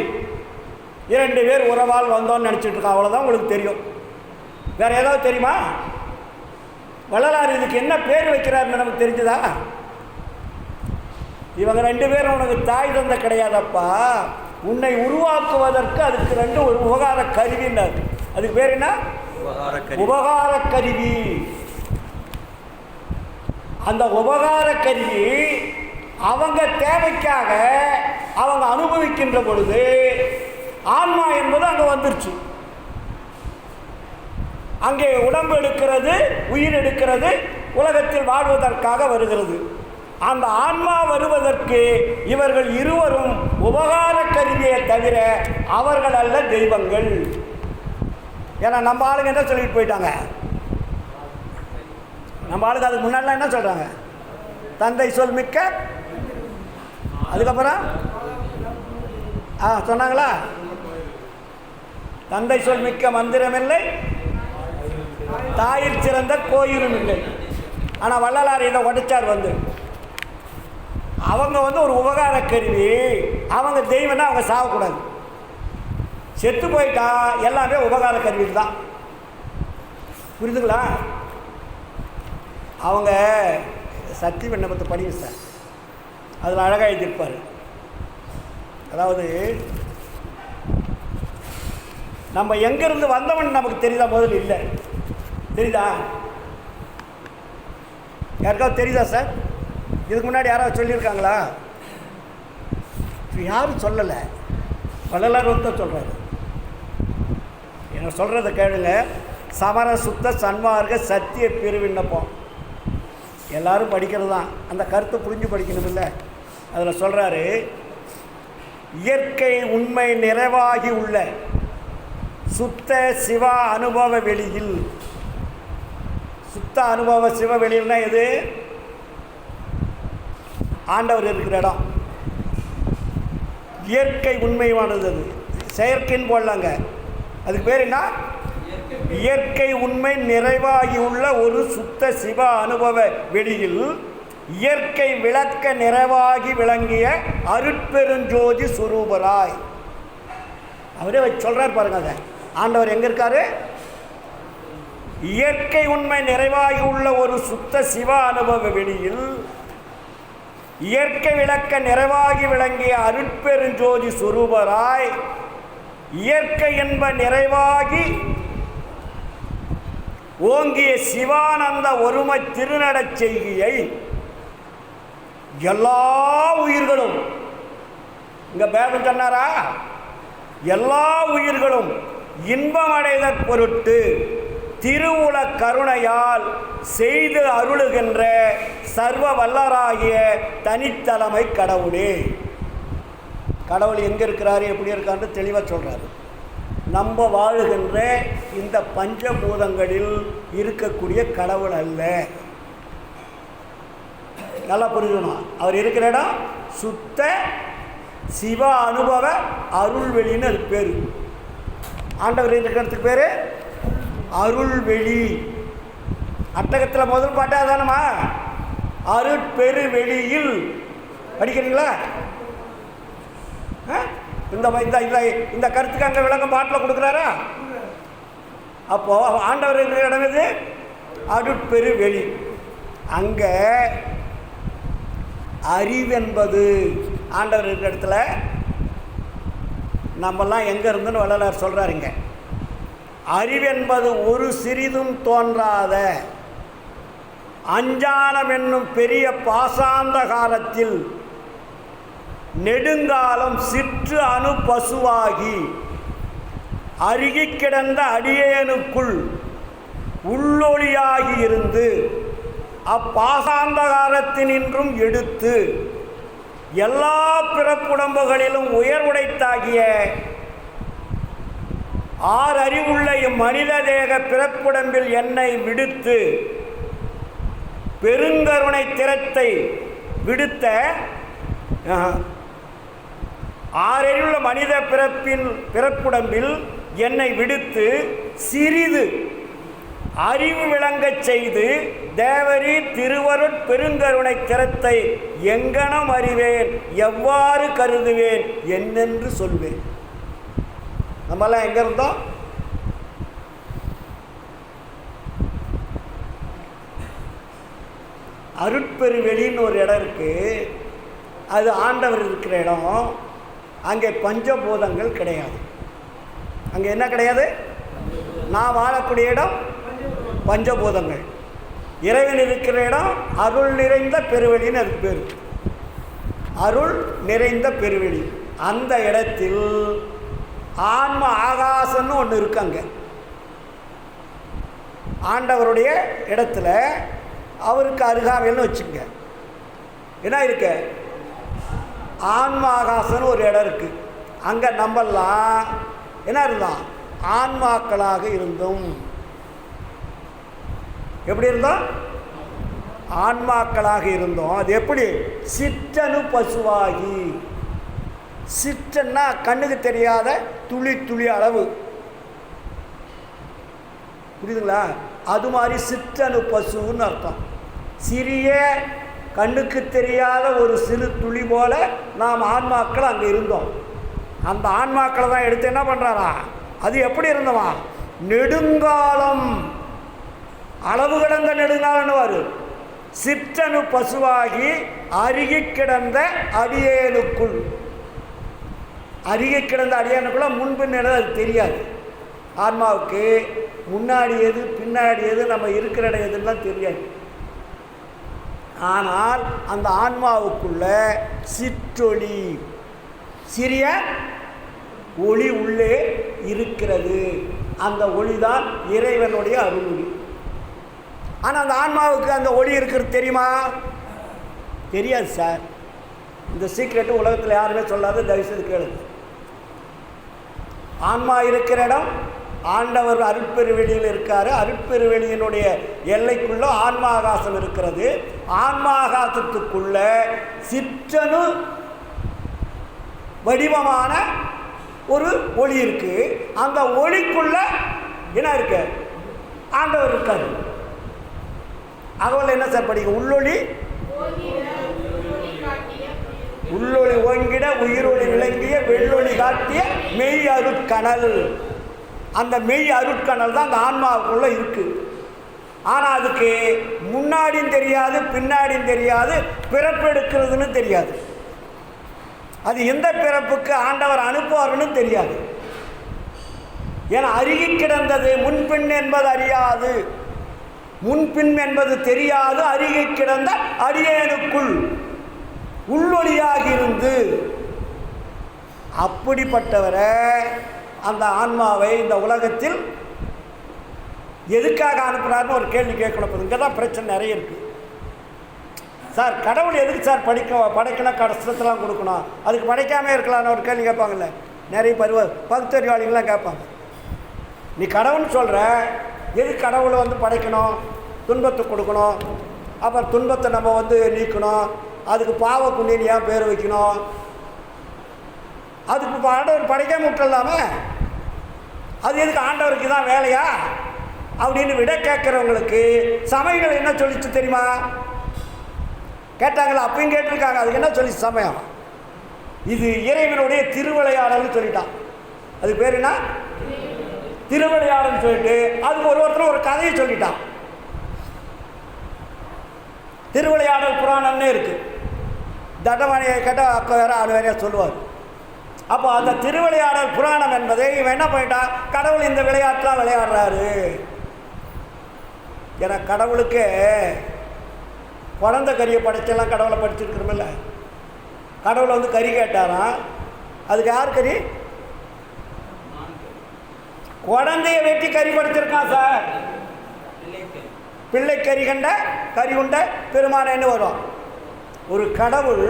2 பேர் உறவால் வந்தோன்னு நினச்சிட்ருக்கோம், அவ்வளோதான் உங்களுக்கு தெரியும். வேறு ஏதாவது தெரியுமா? வள்ளலார் இதுக்கு என்ன பேர் வைக்கிறாருன்னு நமக்கு தெரிஞ்சுதா? இவங்க 2 பேரும் உனக்கு தாய் தந்தை கிடையாதப்பா, உன்னை உருவாக்குவதற்கு அதுக்கு 2 ஒரு உபகார கருவின்னாரு. அதுக்கு பேர் என்ன? உபகார கருவி. அந்த உபகார கருவி அவங்க தேவைக்காக அவங்க அனுபவிக்கின்ற பொழுது ஆன்மா என்பது அங்கே வந்துருச்சு. அங்கே உடம்பு எடுக்கிறது, உயிர் எடுக்கிறது, உலகத்தில் வாழ்வதற்காக வருகிறது. அந்த ஆன்மா வருவதற்கு இவர்கள் இருவரும் உபகார கருவியை தவிர அவர்கள் அல்ல தெய்வங்கள். ஏன்னா நம்ம ஆளுங்க என்ன சொல்லிட்டு போயிட்டாங்க, நம்ம ஆளுங்க அதுக்கு முன்னாடிலாம் என்ன சொல்கிறாங்க, தந்தை சொல் மிக்க, அதுக்கப்புறம் சொன்னாங்களா, தந்தை சொல் மிக்க மந்திரமில்லை, தாயில் சிறந்த கோயிலும் இல்லை. ஆனால் வள்ளலார் இதை உடைச்சார். அவங்க ஒரு உபகார கருவி, அவங்க தெய்வம்னா அவங்க சாகக்கூடாது. செத்து போயிட்டா எல்லாமே உபகார கருவி தான். புரியுதுங்களா? அவங்க சக்தி விண்ணப்பத்தை படிங்க சார், அதில் அழகாக எழுதியிருப்பார். அதாவது நம்ம எங்கேருந்து வந்தவன் நமக்கு தெரியுதா? முதல்ல இல்லை. தெரியுதா? யாருக்காவது தெரியுதா சார்? இதுக்கு முன்னாடி யாராவது சொல்லியிருக்காங்களா? யாரும் சொல்லலை. வள்ளலார் தான் சொல்கிறாரு. என்ன சொல்கிறத கேளுங்க. சமர சுத்த சன்மார்க்க சத்திய பெருவிண்ணப்பம் எல்லாரும் படிக்கிறது தான். அந்த கருத்தை புரிஞ்சு படிக்கணும் இல்லை? அதில் சொல்கிறாரு, இயற்கை உண்மை நிறைவாகி உள்ள சுத்த சிவ அனுபவ வெளியில். சுத்த அனுபவ சிவ வெளியில்னா எது? ஆண்டவர் இருக்கிற இடம். இயற்கை உண்மையானது. அது செயற்கைன்னு போடலாங்க. அதுக்கு பேர் என்ன? இயற்கை உண்மை நிறைவாகி உள்ள ஒரு சுத்த சிவ அனுபவ வெளியில் இயற்கை விளக்க நிறைவாகி விளங்கிய அருட்பெருஞ்சோதி சுரூபராய். அவரே சொல்றார் பாருங்க. அதை ஆண்டவர் எங்க இருக்காரு? இயற்கை உண்மை நிறைவாகி உள்ள ஒரு சுத்த சிவ அனுபவ வெளியில் இயற்கை விளக்க நிறைவாகி விளங்கிய அருட்பெருஞ்சோதி சுரூபராய் இயற்கை என்ப நிறைவாகி ஓங்கிய சிவானந்த ஒருமை திருநடச் செய்கியை எல்லா உயிர்களும், இங்க பேதம் சொன்னாரா? எல்லா உயிர்களும் இன்பமடைதற் பொருட்டு திருவுல கருணையால் செய்து அருளுகின்ற சர்வ வல்லராகிய தனித்தலைமை கடவுளே. கடவுள் எங்கே இருக்கிறாரு, எப்படி இருக்கான்னு தெளிவாக சொல்கிறாரு. நம்ம வாழுகின்ற இந்த பஞ்சபூதங்களில் இருக்கக்கூடிய கடவுள் அல்ல. நல்லா புரிஞ்சுக்கணும். அவர் இருக்கிற இடம் சுத்த சிவ அனுபவ அருள்வெளின்னு அது பேர். ஆண்டவர் இருக்கிறதுக்கு பேர் அருள்வெளி. அட்டகத்தில் முதல் பாட்டா தானம்மா? அருட்பெருவெளியில் படிக்கிறீங்களா? இந்த இந்த கருத்துக்கு அங்கே விளக்கம் பாட்டில் கொடுக்குறாரா? அப்போ ஆண்டவர் இருக்கிற இடம் எது? அருட்பெருவெளி. அங்கே அறிவென்பது ஆண்டவர் இருக்கிற இடத்துல நம்மெல்லாம் எங்கே இருந்துன்னு வள்ளலார் சொல்கிறாருங்க. அறிவென்பது ஒரு சிறிதும் தோன்றாத அஞ்ஞானம் என்னும் பெரிய பாசாந்த காலத்தில் நெடுங்காலம் சிற்று அணு பசுவாகி அருகி கிடந்த அடியேனுக்குள் உள்ளொளியாகி இருந்து அப்பாசாந்தகாரத்தினின்றும் எடுத்து எல்லா பிறப்புடம்புகளிலும் உயர்வுடைத்தாகிய ஆறறிவுள்ள இம்மனித தேக பிறப்புடம்பில் என்னை விடுத்து பெருங்கருணை திறத்தை விடுத்த ஆறறிவுள்ள மனித பிறப்புடம்பில் என்னை விடுத்து சிறிது அறிவு விளங்கச் செய்து தேவரி திருவருட் பெருங்கருணை திறத்தை எங்கனம் அறிவேன், எவ்வாறு கருதுவேன், என்னென்று சொல்வேன். நம்மெல்லாம் எங்கே இருந்தோம்? அருட்பெருவெளின்னு ஒரு இடம் இருக்குது. அது ஆண்டவர் இருக்கிற இடம். அங்கே பஞ்சபூதங்கள் கிடையாது. அங்கே என்ன கிடையாது? நான் வாழக்கூடிய இடம் பஞ்சபூதங்கள். இறைவன் இருக்கிற இடம் அருள் நிறைந்த பெருவெளின்னு அதுக்கு பேர். அருள் நிறைந்த பெருவெளி. அந்த இடத்தில் ஆன்ம ஆகாசம்னு ஒன்று இருக்காங்க. ஆண்டவருடைய இடத்துல அவருக்கு அருகாமையில்னு வச்சுங்க. என்ன இருக்கு? ஆன்மாகாசன்னு ஒரு இடம் இருக்கு. அங்கே நம்மெல்லாம் என்ன இருந்தோம்? ஆன்மாக்களாக இருந்தோம். எப்படி இருந்தோம்? ஆன்மாக்களாக இருந்தோம். அது எப்படி? சிற்றணு பசுவாகி. சிற்றன்னா கண்ணுக்கு தெரியாத துளி துளி அளவு, புரியுதுங்களா? அது மாதிரி சிற்றணு பசுன்னு அர்த்தம். சிறிய கண்ணுக்கு தெரியாத ஒரு சிறு துளி போல நாம் ஆன்மாக்கள் அங்கே இருந்தோம். அந்த ஆன்மாக்களை தான் எடுத்து என்ன பண்ணுறாரா? அது எப்படி இருந்தவா? நெடுங்காலம், அளவு கிடந்த நெடுங்காலம்னுவார். சிற்றணு பசுவாகி அருகி கிடந்த அடியேனுக்குள். அருகி கிடந்த அடியேனுக்குள்ள முன்பின் அது தெரியாது. ஆன்மாவுக்கு முன்னாடி எது பின்னாடி எது நம்ம இருக்கிற இடம் எதுலாம் தெரியாது. ஆனால் அந்த ஆன்மாவுக்குள்ள சிற்றொளி, சிறிய ஒளி உள்ளே இருக்கிறது. அந்த ஒளி தான் இறைவனுடைய அருள்மொழி. ஆனால் அந்த ஆன்மாவுக்கு அந்த ஒளி இருக்கிறது தெரியுமா? தெரியாது சார். இந்த சீக்ரெட்டு உலகத்தில் யாருமே சொல்லாத, தயவுசெய்து கேளுங்க. ஆன்மா இருக்கிற இடம் ஆண்டவர் அருட்பெருவெளியில் இருக்காரு. அருட்பெருவெளியினுடைய எல்லைக்குள்ள ஆன்மாகாசம் இருக்கிறது. ஆன்மாகாசத்துக்குள்ள சிற்றணு வடிவமான ஒரு ஒளி இருக்கு. அந்த ஒளிக்குள்ள என்ன இருக்கு? ஆண்டவர் இருக்காரு. அகவல் என்ன சார் படிக்க? உள்ளொளி உள்ளொளி ஓங்கிட உயிரொளி விளங்கிய வெள்ளொளி காட்டிய மெய் அருட்கணல். அந்த மெய் அருட்கணல் தான் அந்த ஆன்மாவுக்குள்ள இருக்கு. ஆனால் அதுக்கு முன்னாடியும் தெரியாது, பின்னாடியும் தெரியாது, பிறப்பெடுக்கிறதுன்னு தெரியாது. அது எந்த பிறப்புக்கு ஆண்டவர் அனுப்புவார்னு தெரியாது. ஏன்னா அருகி கிடந்தது. முன்பின் என்பது அறியாது, முன்பின் என்பது தெரியாது. அருகி கிடந்த அடியேனுக்குள் உள்ளொளியாக இருந்து, அப்படிப்பட்டவரை அந்த ஆன்மாவை இந்த உலகத்தில் எதுக்காக அனுப்புகிறாருன்னு ஒரு கேள்வி கேட்கணும். இங்கே தான் பிரச்சனை நிறைய இருக்குது சார். கடவுள் எதுக்கு சார் படைக்கணும், கஷ்டத்தெல்லாம் கொடுக்கணும், அதுக்கு படைக்காமே இருக்கலாம்னு ஒரு கேள்வி கேட்பாங்கல்ல நிறைய பகுத்தறிவாளிகள்லாம் கேட்பாங்க. நீ கடவுள்னு சொல்கிற, எதுக்கு கடவுளை படைக்கணும்? துன்பத்தை கொடுக்கணும், அப்புறம் துன்பத்தை நம்ம நீக்கணும், அதுக்கு பாவ புண்ணியம் ஏன் பேர் வைக்கணும்? அதுக்கு ஆண்டவர் படைக்காம விட்டுலாமே, அது எதுக்கு ஆண்டவருக்கு தான் வேலையா அப்படின்னு விட கேட்குறவங்களுக்கு சமயங்கள் என்ன சொல்லிச்சு தெரியுமா? கேட்டாங்களா? அப்பயும் கேட்டிருக்காங்க. அதுக்கு என்ன சொல்லிச்சு சமயம்? இது இறைவனுடைய திருவிளையாடல்னு சொல்லிட்டான். அது பேர் என்ன? திருவிளையாடல்னு சொல்லிட்டு அதுக்கு ஒருத்தர் ஒரு கதையை சொல்லிட்டான். திருவிளையாடல் புராணம்னே இருக்கு. தண்டவாணியை கேட்டால் அக்க வேற அது வேறையா சொல்லுவார். அப்போ அந்த திருவிளையாடல் புராணம் என்பதை இவன் என்ன பண்ணிட்டான்? கடவுள் இந்த விளையாட்டுலாம் விளையாடுறாரு. ஏன்னா கடவுளுக்கு குழந்தை கறியை படைச்செல்லாம் கடவுளை படிச்சிருக்கிறோமில்ல. கடவுளை கறி கேட்டாராம். அதுக்கு யார் கறி? குழந்தைய வெட்டி கறி படைச்சிருக்கான் சார். பிள்ளை கறி கண்ட கறி உண்ட பெருமானேன்னு வரும். ஒரு கடவுள்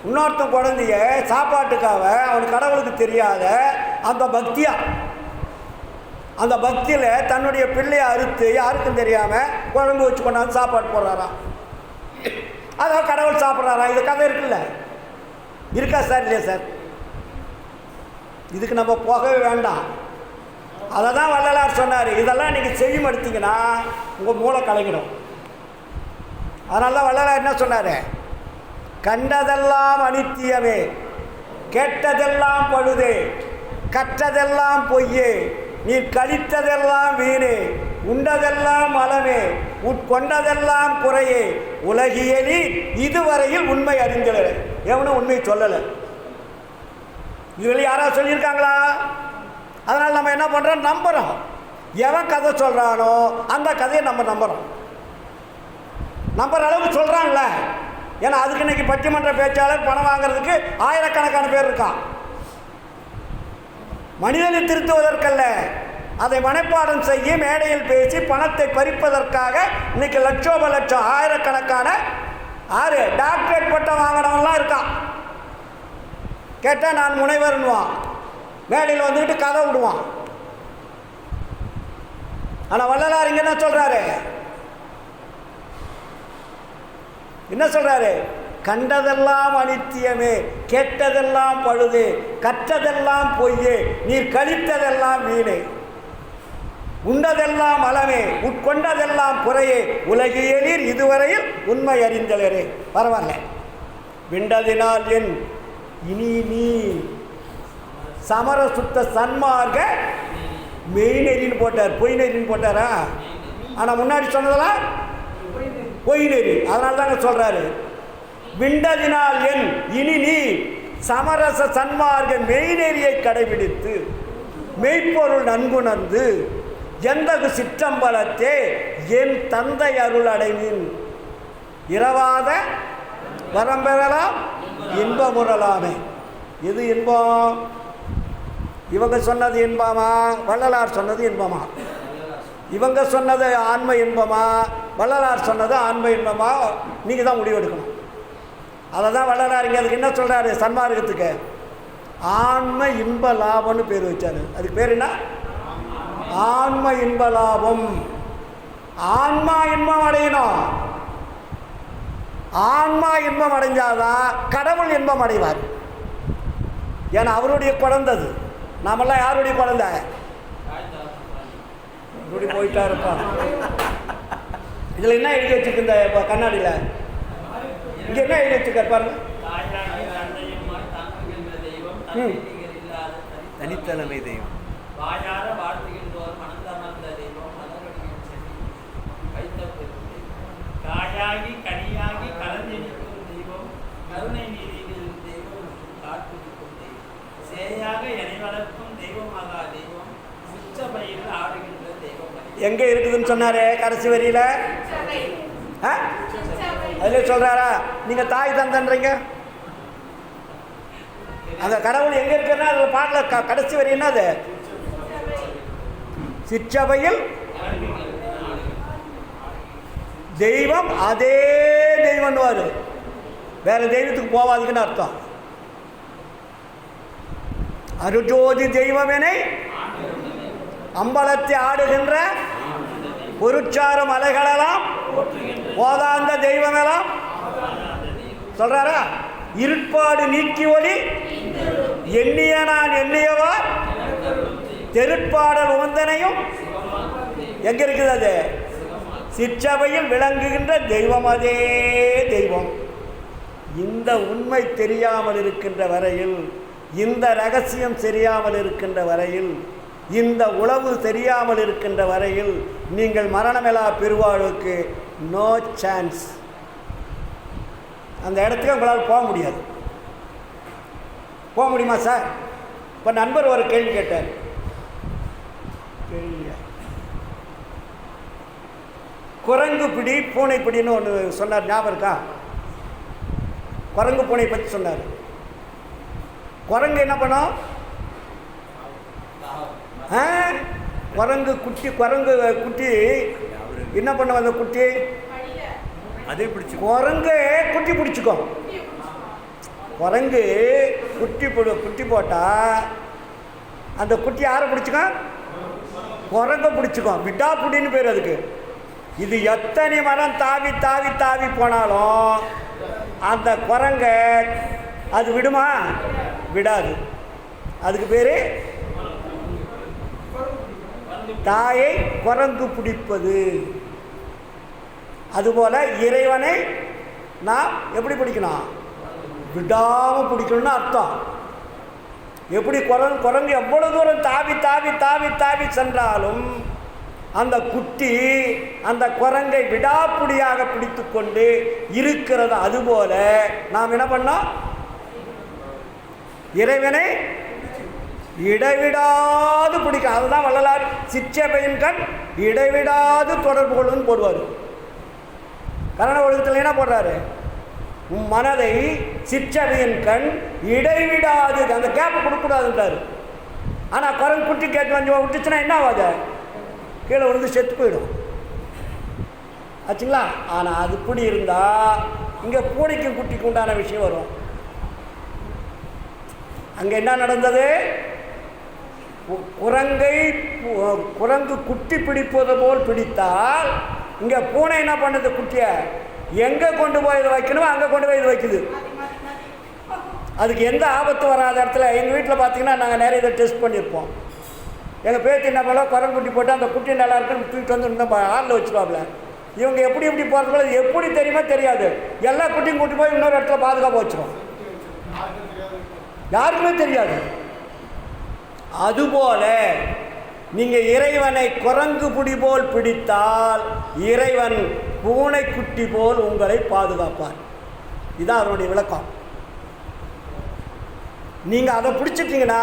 இன்னொருத்தன் குழந்தைய சாப்பாட்டுக்காக அவனுக்கு கடவுளுக்கு தெரியாத அந்த பக்தியா, அந்த பக்தியில் தன்னுடைய பிள்ளையை அறுத்து யாருக்கும் தெரியாமல் குழம்பு வச்சு கொண்டாந்து சாப்பாடு போடுறாராம். அதான் கடவுள் சாப்பிட்றாரா? இது கதை இருக்குல்ல, இருக்கா சார்? இல்லையா சார்? இதுக்கு நம்ம போகவே வேண்டாம். அதை தான் வள்ளலார் சொன்னார். இதெல்லாம் நீங்கள் செவிமடுத்தீங்கன்னா உங்கள் மூளை கலங்கிடும். அதனால தான் வள்ளலார் என்ன சொன்னார்? கண்டதெல்லாம் அனித்தியமே, கேட்டதெல்லாம் பழுதே, கற்றதெல்லாம் பொய்யே, நீ கழித்ததெல்லாம் வீணே, உண்டதெல்லாம் மலமே, உட்கொண்டதெல்லாம் குறையே, உலகியலி இதுவரையில் உண்மை அறிந்தல. எவனும் உண்மை சொல்லலை. இதில் யாராவது சொல்லியிருக்காங்களா? அதனால் நம்ம என்ன பண்ணுறோம்? நம்புகிறோம். எவன் கதை சொல்கிறானோ அந்த கதையை நம்ம நம்புகிறோம். நம்புற அளவுக்கு சொல்கிறான்ல. ஏன்னா அதுக்கு இன்றைக்கி பட்டிமன்ற பேச்சாளர் பணம் வாங்கிறதுக்கு ஆயிரக்கணக்கான பேர் இருக்கான். மனிதனை திருத்துவதற்கல்ல, அதை மனப்பாடம் செய்ய மேடையில் பேசி பணத்தை பறிப்பதற்காக இன்னைக்கு லட்சோப லட்சம் ஆயிரக்கணக்கான யாரு டாக்டரேட் பட்டம் வாங்கினவங்களாம் இருக்கான். கேட்டால் நான் முனைவர்னுவான், மேடையில் வந்துக்கிட்டு கதை விடுவான். ஆனால் வள்ளலார் இங்கே என்ன சொல்கிறாரு? என்ன சொல்கிறாரு? கண்டதெல்லாம் அனித்தியமே, கேட்டதெல்லாம் பழுது, கற்றதெல்லாம் பொய்யே, நீர் கழித்ததெல்லாம் வீணே, உண்டதெல்லாம் அலமே, உட்கொண்டதெல்லாம் குறையே, உலகியலீர் இதுவரையில் உண்மை அறிந்தலரே. பரவாயில்ல. விண்டதினால் என் இனி நீ சமர சுத்த சன்மார்க்க மெய்நெறின்னு போட்டார், பொய் நெறின்னு போட்டாரா? ஆனால் முன்னாடி சொன்னதெல்லாம் பொய் நெறி. அதனால தாங்க சொல்கிறாரு, விண்டதினால் என் இனி நீ சமரச சன்மார்க்க மெய்நெறியை கடைபிடித்து மெய்ப்பொருள் நன்குணர்ந்து எந்தகு சிற்றம்பலத்தே என் தந்தை அருள் அடைவின் இரவாத வரம்பெறலாம் இன்பமுறலாமே. எது இன்பம்? இவங்க சொன்னது இன்பமா, வள்ளலார் சொன்னது இன்பமா? இவங்க சொன்னது ஆன்ம இன்பமா, வள்ளலார் சொன்னது ஆன்ம இன்பமா? நீங்கள் தான் முடிவெடுக்கணும். அதை தான் வள்ளலார் இங்கே அதுக்கு என்ன சொல்கிறாரு? சன்மார்க்கத்துக்கு ஆன்ம இன்ப லாபம்னு பேர் வச்சாரு. அதுக்கு பேர் என்ன? ஆன்ம இன்ப லாபம். ஆன்மா இன்பம் அடையணும். ஆன்மா இன்பம் அடைஞ்சாதான் கடவுள் இன்பம் அடைவார். ஏன்னா அவருடைய குழந்தது. நாமெல்லாம் யாருடைய குழந்தை? இப்படி போயிட்டா இருப்பான். இதில் என்ன எழுதி வச்சுருக்கு இந்த கண்ணாடியில்? இங்கே என்ன எழுதி வச்சுருக்கார் பாருங்க. தனித்தலைமை தெய்வம், வாயார வாழ்த்துகின்றோர் மனந்தமர்ந்த தெய்வம், மலரடியில் சென்று வைத்த பெருமை, காயாகி கனியாகி கலந்தெனிக்கும் தெய்வம், கருணை நீதியில் தெய்வம், காட்டுவிக்கும் தெய்வம், சேயாக எனை வளர்க்கும் தெய்வமாகா தெய்வம், சிற்றபையில் ஆடுகின்ற தெய்வம். எங்கே இருக்குதுன்னு சொன்னாரு கடைசி வரியில? அதுல சொல்றாரா? நீங்க தாய் தந்தன்றீங்க. அந்த கடவுள் எங்க இருக்குன்னா அதுல பாடல கடைசி வரி என்னது? சிற்றபையில் தெய்வம், அதே தெய்வம். வேற தெய்வத்துக்கு போவாதுக்குன்னு அர்த்தம். அருஜோதி தெய்வமெனை அம்பலத்தை ஆடுகின்ற பொருட்சாரம் அலைகளெல்லாம் போதாந்த தெய்வமெல்லாம் சொல்றாரா? இருட்பாடு நீக்கி ஒளி எண்ணிய நான் எண்ணியவார் தெருட்பாடல் உந்தனையும் எங்க இருக்குது? அது சிற்றபையில் விளங்குகின்ற தெய்வம், அதே தெய்வம். இந்த உண்மை தெரியாமல் இருக்கின்ற வரையில், இந்த ரகசியம் தெரியாமல் இருக்கின்ற வரையில், இந்த உளவு தெரியாமல் இருக்கின்ற வரையில் நீங்கள் மரணமில்லா பெருவாழ்வுக்கு நோ சான்ஸ். அந்த இடத்துக்கு உங்களால் போக முடியாது. போக முடியுமா சார்? இப்போ நண்பர் ஒரு கேள்வி கேட்டார். குரங்கு பிடி பூனை பிடின்னு ஒன்று சொன்னார், ஞாபகம் இருக்கா? குரங்கு பூனை பற்றி சொன்னார். குரங்கு என்ன பண்ணும்? குரங்கு குட்டி என்ன பண்ணும்? அந்த குட்டி அதே பிடிச்சி குரங்கு குட்டி பிடிச்சிக்கும். குரங்கு குட்டி போட்டால் அந்த குட்டி யாரை பிடிச்சிக்கும்? குரங்க பிடிச்சிக்கும். விடாப்புடின்னு பேர் அதுக்கு. இது எத்தனை மரம் தாவி தாவி தாவி போனாலும் அந்த குரங்க அது விடுமா? விடாது. அதுக்கு பேர் தாயை குரங்கு பிடிப்பது. அதுபோல் இறைவனை நாம் எப்படி பிடிக்கணும்? விடாமல் பிடிக்கணும்னு அர்த்தம். எப்படி குரங்கு எவ்வளோ தூரம் தாவி தாவி தாவி தாவி சென்றாலும் அந்த குட்டி அந்த குரங்கை விடாப்புடியாக பிடித்து கொண்டு இருக்கிறது. அதுபோல நாம் என்ன பண்ணோம்? இறைவனை இடைவிடாது பிடிக்க. அதுதான் வள்ளலார் சிற்றபையின் கண் இடைவிடாது தொடர்பு கொள்ளுன்னு போடுவார். கரண ஒழுக்கத்தில் என்ன போடுறாரு? உன் மனதை சிற்றபையின் கண் இடைவிடாது, அந்த கேப்பை கொடுக்கூடாதுன்றாரு. ஆனால் குரங்கு குட்டி கேட்டு வந்து விட்டுச்சுன்னா என்ன ஆகாது? கீழே விழுந்து செத்து போயிடும் ஆச்சுங்களா? ஆனால் அது இப்படி இருந்தால் இங்கே பூனைக்கும் குட்டிக்கு உண்டான விஷயம் வரும். அங்கே என்ன நடந்தது? குரங்கு குட்டி பிடிப்பது போல் பிடித்தால் இங்கே பூனை என்ன பண்ணுது? குட்டியை எங்கே கொண்டு போய் இது வைக்கணுமோ அங்கே கொண்டு போய் இது வைக்குது. அதுக்கு எந்த ஆபத்து வராத இடத்துல. எங்கள் வீட்டில் பார்த்தீங்கன்னா நாங்கள் நிறைய இதை டெஸ்ட் பண்ணியிருப்போம். எங்கள் பேத்தி என்ன பண்ணலாம், குரங்குட்டி போட்டு அந்த குட்டி நல்லா இருக்குன்னு தூக்கிட்டு வந்து இந்த ஹாலில் வச்சுருவாப்புல. இவங்க எப்படி போகிறதுக்குள்ள எப்படி தெரியுமா தெரியாது, எல்லா குட்டியும் கூட்டி போய் இன்னொரு இடத்துல பாதுகாப்பாக வச்சிடும். யாருக்குமே தெரியாது. அதுபோல நீங்கள் இறைவனை குரங்கு பிடி போல் பிடித்தால் இறைவன் பூனைக்குட்டி போல் உங்களை பாதுகாப்பார். இதுதான் அவருடைய விளக்கம். நீங்கள் அதை பிடிச்சிட்டிங்கன்னா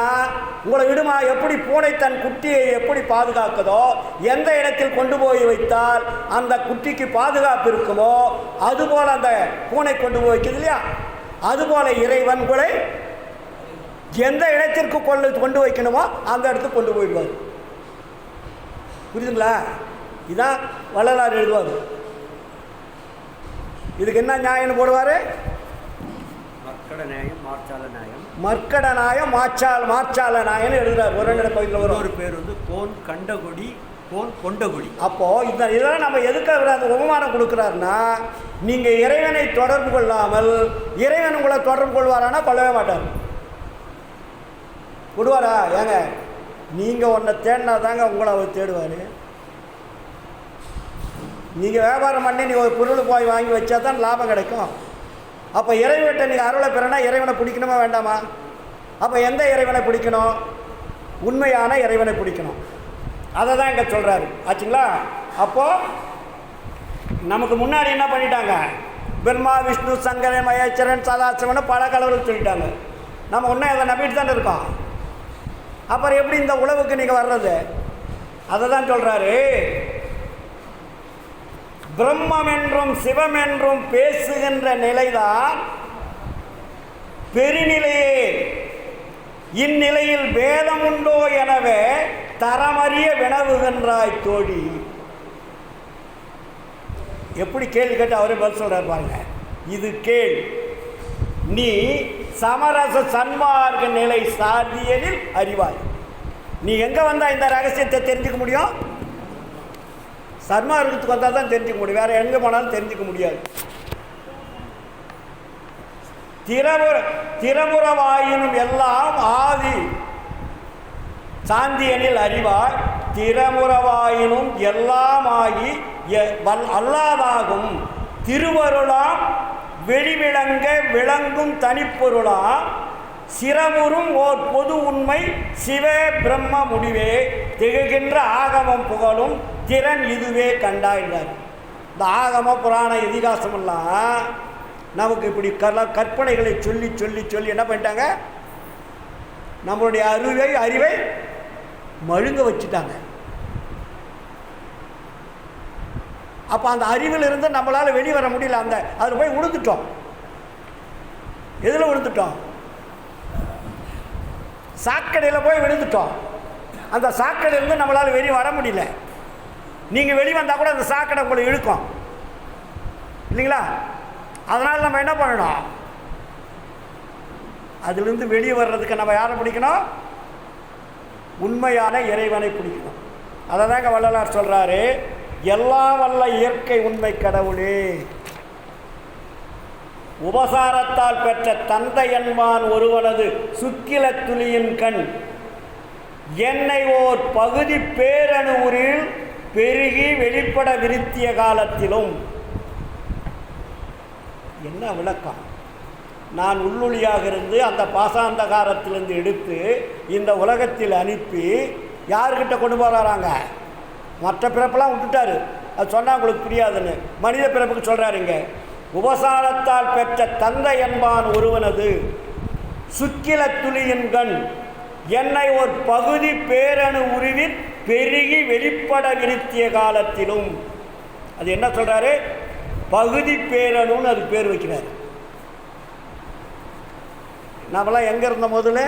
உங்களை விடுமா? எப்படி பூனை தன் குட்டியை எப்படி பாதுகாக்குதோ, எந்த இடத்தில் கொண்டு போய் வைத்தால் அந்த குட்டிக்கு பாதுகாப்பு இருக்குமோ அதுபோல் அந்த பூனை கொண்டு போய் வைக்குது இல்லையா, அதுபோல் இறைவன் உங்களை எந்த இடத்திற்கு கொண்டு வைக்கணுமோ அந்த இடத்துக்கு கொண்டு போயிடுவார். புரியுதுங்களா? இதான் வள்ளலார் எழுதுவார். இதுக்கு என்ன நியாயம்னு போடுவார்? மர்க்கட நியாயம், மார்ச்சால நியாயம். மர்க்கட நியாயம், மார்ச்சால நியாயம்னு எழுதுறாரு. ஒரு பகுதியில் ஒரு பேர் வந்து கோன் கண்டகுடி, கோன் கொண்டகுடி. அப்போது இதெல்லாம் நம்ம எதுக்காக அந்த உபமானம் கொடுக்குறாருன்னா, நீங்கள் இறைவனை தொடர்பு கொள்ளாமல் இறைவன் உங்களை தொடர்பு கொள்வாரானா கொள்ளவே மாட்டார். விடுவாரா? ஏங்க நீங்கள் ஒன்றை தேடினா தாங்க உங்களை அவர் தேடுவார். நீங்கள் வியாபாரம் பண்ணி நீங்கள் ஒரு பொருள் போய் வாங்கி வச்சா தான் லாபம் கிடைக்கும். அப்போ இறைவன்கிட்ட நீங்கள் அருளை பெறனா இறைவனை பிடிக்கணுமா வேண்டாமா? அப்போ எந்த இறைவனை பிடிக்கணும்? உண்மையான இறைவனை பிடிக்கணும். அதை தான் இங்கே சொல்கிறாரு. ஆச்சுங்களா? அப்போது நமக்கு முன்னாடி என்ன பண்ணிட்டாங்க? பிரம்மா, விஷ்ணு, சங்கரன், மகேஸ்வரன், சதாசிவன் பல கடவுள் சொல்லிட்டாங்க. நம்ம இன்னும் அதை நம்பிட்டு தானே இருக்கோம். அப்புறம் எப்படி இந்த உலகுக்கு நீங்கள் வர்றது? அதை தான் சொல்கிறாரு. பிரம்மம் என்றும் சிவம் என்றும் பேசுகின்ற நிலைதான் பெருநிலையே. இந்நிலையில் வேதம் உண்டோ எனவே தரமறிய வினவுகின்றாய் தோழி. எப்படி கேள்வி கேட்டு அவரே பதில் சொல்றாரு பாருங்க. இது கேள், நீ சமரச சன்மார்க்க நிலை சாதியலில் அறிவாய். நீ எங்க வந்தா இந்த ரகசியத்தை தெரிஞ்சுக்க முடியும்? சன்மார்க்கத்துக்கு வந்தால் தான் தெரிஞ்சுக்க முடியும். வேற எங்கே போனாலும் தெரிஞ்சுக்க முடியாது. திறமுறவாயினும் எல்லாம் ஆதி சாந்தியனில் அறிவாய். திறமுறவாயினும் எல்லாம் ஆகி அல்லாதாகும் திருவருளாம் வெளிவிளங்க விளங்கும் தனிப்பொருளாம் சிரமுறும் ஓர் பொது உண்மை சிவ பிரம்ம முடிவே திகழ்கின்ற ஆகமம் புகழும் திறன் இதுவே கண்டாயினார். இந்த ஆகம புராண இதிகாசமெல்லாம் நமக்கு இப்படி கற்பனைகளை சொல்லி சொல்லி சொல்லி என்ன பண்ணிட்டாங்க? நம்மளுடைய அறிவை மழுங்க வச்சுட்டாங்க. அப்போ அந்த அறிவில் இருந்து நம்மளால் வெளிவர முடியல. அதில் போய் விழுந்துட்டோம். எதில் விழுந்துட்டோம்? சாக்கடையில் போய் விழுந்துட்டோம். அந்த சாக்கடையிலிருந்து நம்மளால் வெளியே வர முடியல. நீங்கள் வெளியே வந்தால் கூட அந்த சாக்கடை உங்களை இழுக்கும் இல்லைங்களா? அதனால் நம்ம என்ன பண்ணணும்? அதிலிருந்து வெளியே வர்றதுக்கு நம்ம யாரை பிடிக்கணும்? உண்மையான இறைவனை பிடிக்கணும். அதை தாங்க வள்ளலார் சொல்கிறாரு. எல்லாம் வல்ல இயற்கை உண்மை கடவுளே, உபசாரத்தால் பெற்ற தந்தை என்பான் ஒருவனது சுக்கில துளியின் கண் என்னை ஓர் பகுதி பேரணு ஊரில் பெருகி வெளிப்பட விருத்திய காலத்திலும். என்ன விளக்கம்? நான் உள்ளொளியாக இருந்து அந்த பாசாந்தகாரத்திலிருந்து எடுத்து இந்த உலகத்தில் அனுப்பி யாருக்கிட்ட கொண்டு போகிறாங்க? மற்ற பிறப்பெல்லாம் விட்டுட்டாரு. அது சொன்னால் உங்களுக்கு புரியாதுன்னு மனித பிறப்புக்கு சொல்கிறாருங்க. உபசாரத்தால் பெற்ற தந்தை என்பான் ஒருவனது சுக்கில துளியின் கண் என்னை ஒரு பகுதி பேரணு உருவில் பெருகி வெளிப்பட விருத்திய காலத்திலும். அது என்ன சொல்கிறாரு? பகுதி பேரணுன்னு அது பேர் வைக்கிறார். நம்மளாம் எங்கே இருந்த முதல்ல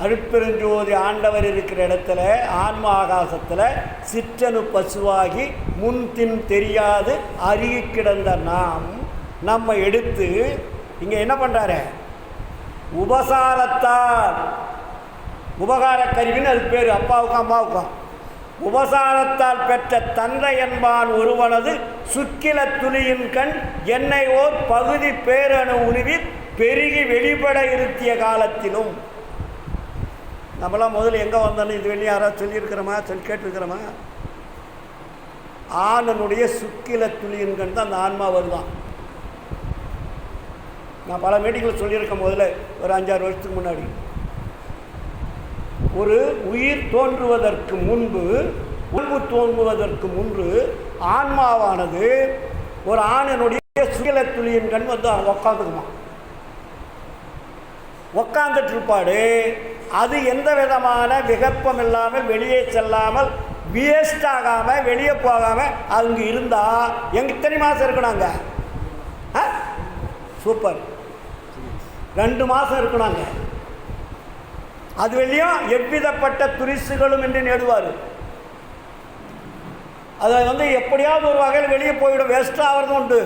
அருட்பெருஞ்சோதி ஆண்டவர் இருக்கிற இடத்துல ஆன்ம ஆகாசத்தில் சிற்றணு பசுவாகி முன்தின் தெரியாது அருகி கிடந்த நம்ம எடுத்து இங்கே என்ன பண்ணுறாரு? உபசாரத்தால், உபகார கருவின்னு அது பேர், அப்பாவுக்கும் அம்மாவுக்கும். உபசாரத்தால் பெற்ற தந்தை என்பான் ஒருவனது சுக்கில துளியின் கண் என்னை ஓர் பகுதி பேரணு உருவில் பெருகி வெளிப்பட இருத்திய காலத்திலும். நம்மளாம் முதல்ல எங்கே வந்தோன்னு இது வெளியே யாராவது சொல்லியிருக்கிறோமா, கேட்டிருக்கிறோமா? ஆணனுடைய சுக்கில துளியின் கண் தான் அந்த ஆன்மா வருதான். நான் பல மீட்டிங்கில் சொல்லியிருக்கேன் முதல்ல, ஒரு 5-6 வருஷத்துக்கு முன்னாடி. ஒரு உயிர் தோன்றுவதற்கு முன்பு, உணர்வு தோன்றுவதற்கு முன்பு ஆன்மாவானது ஒரு ஆணனுடைய சுக்கில துளியின் கண் வந்து உக்காந்துக்குமா. உக்காந்துட்டு இருப்பாடு. அது எந்த விதமான விகற்பம் இல்லாமல் வெளியே செல்லாமல் வேஸ்ட் ஆகாமல் வெளியே போகாமல் அங்கே இருந்தால் எத்தனை மாதம் இருக்கணுங்க? சூப்பர், 2 மாதம் இருக்கணுங்க. அது வெளியும் எவ்விதப்பட்ட துரிசுகளும் என்று நேடுவார். அதை வந்து எப்படியாவது ஒரு வகையில் வெளியே போய்விடும், வேஸ்ட் ஆகிறதும் உண்டு.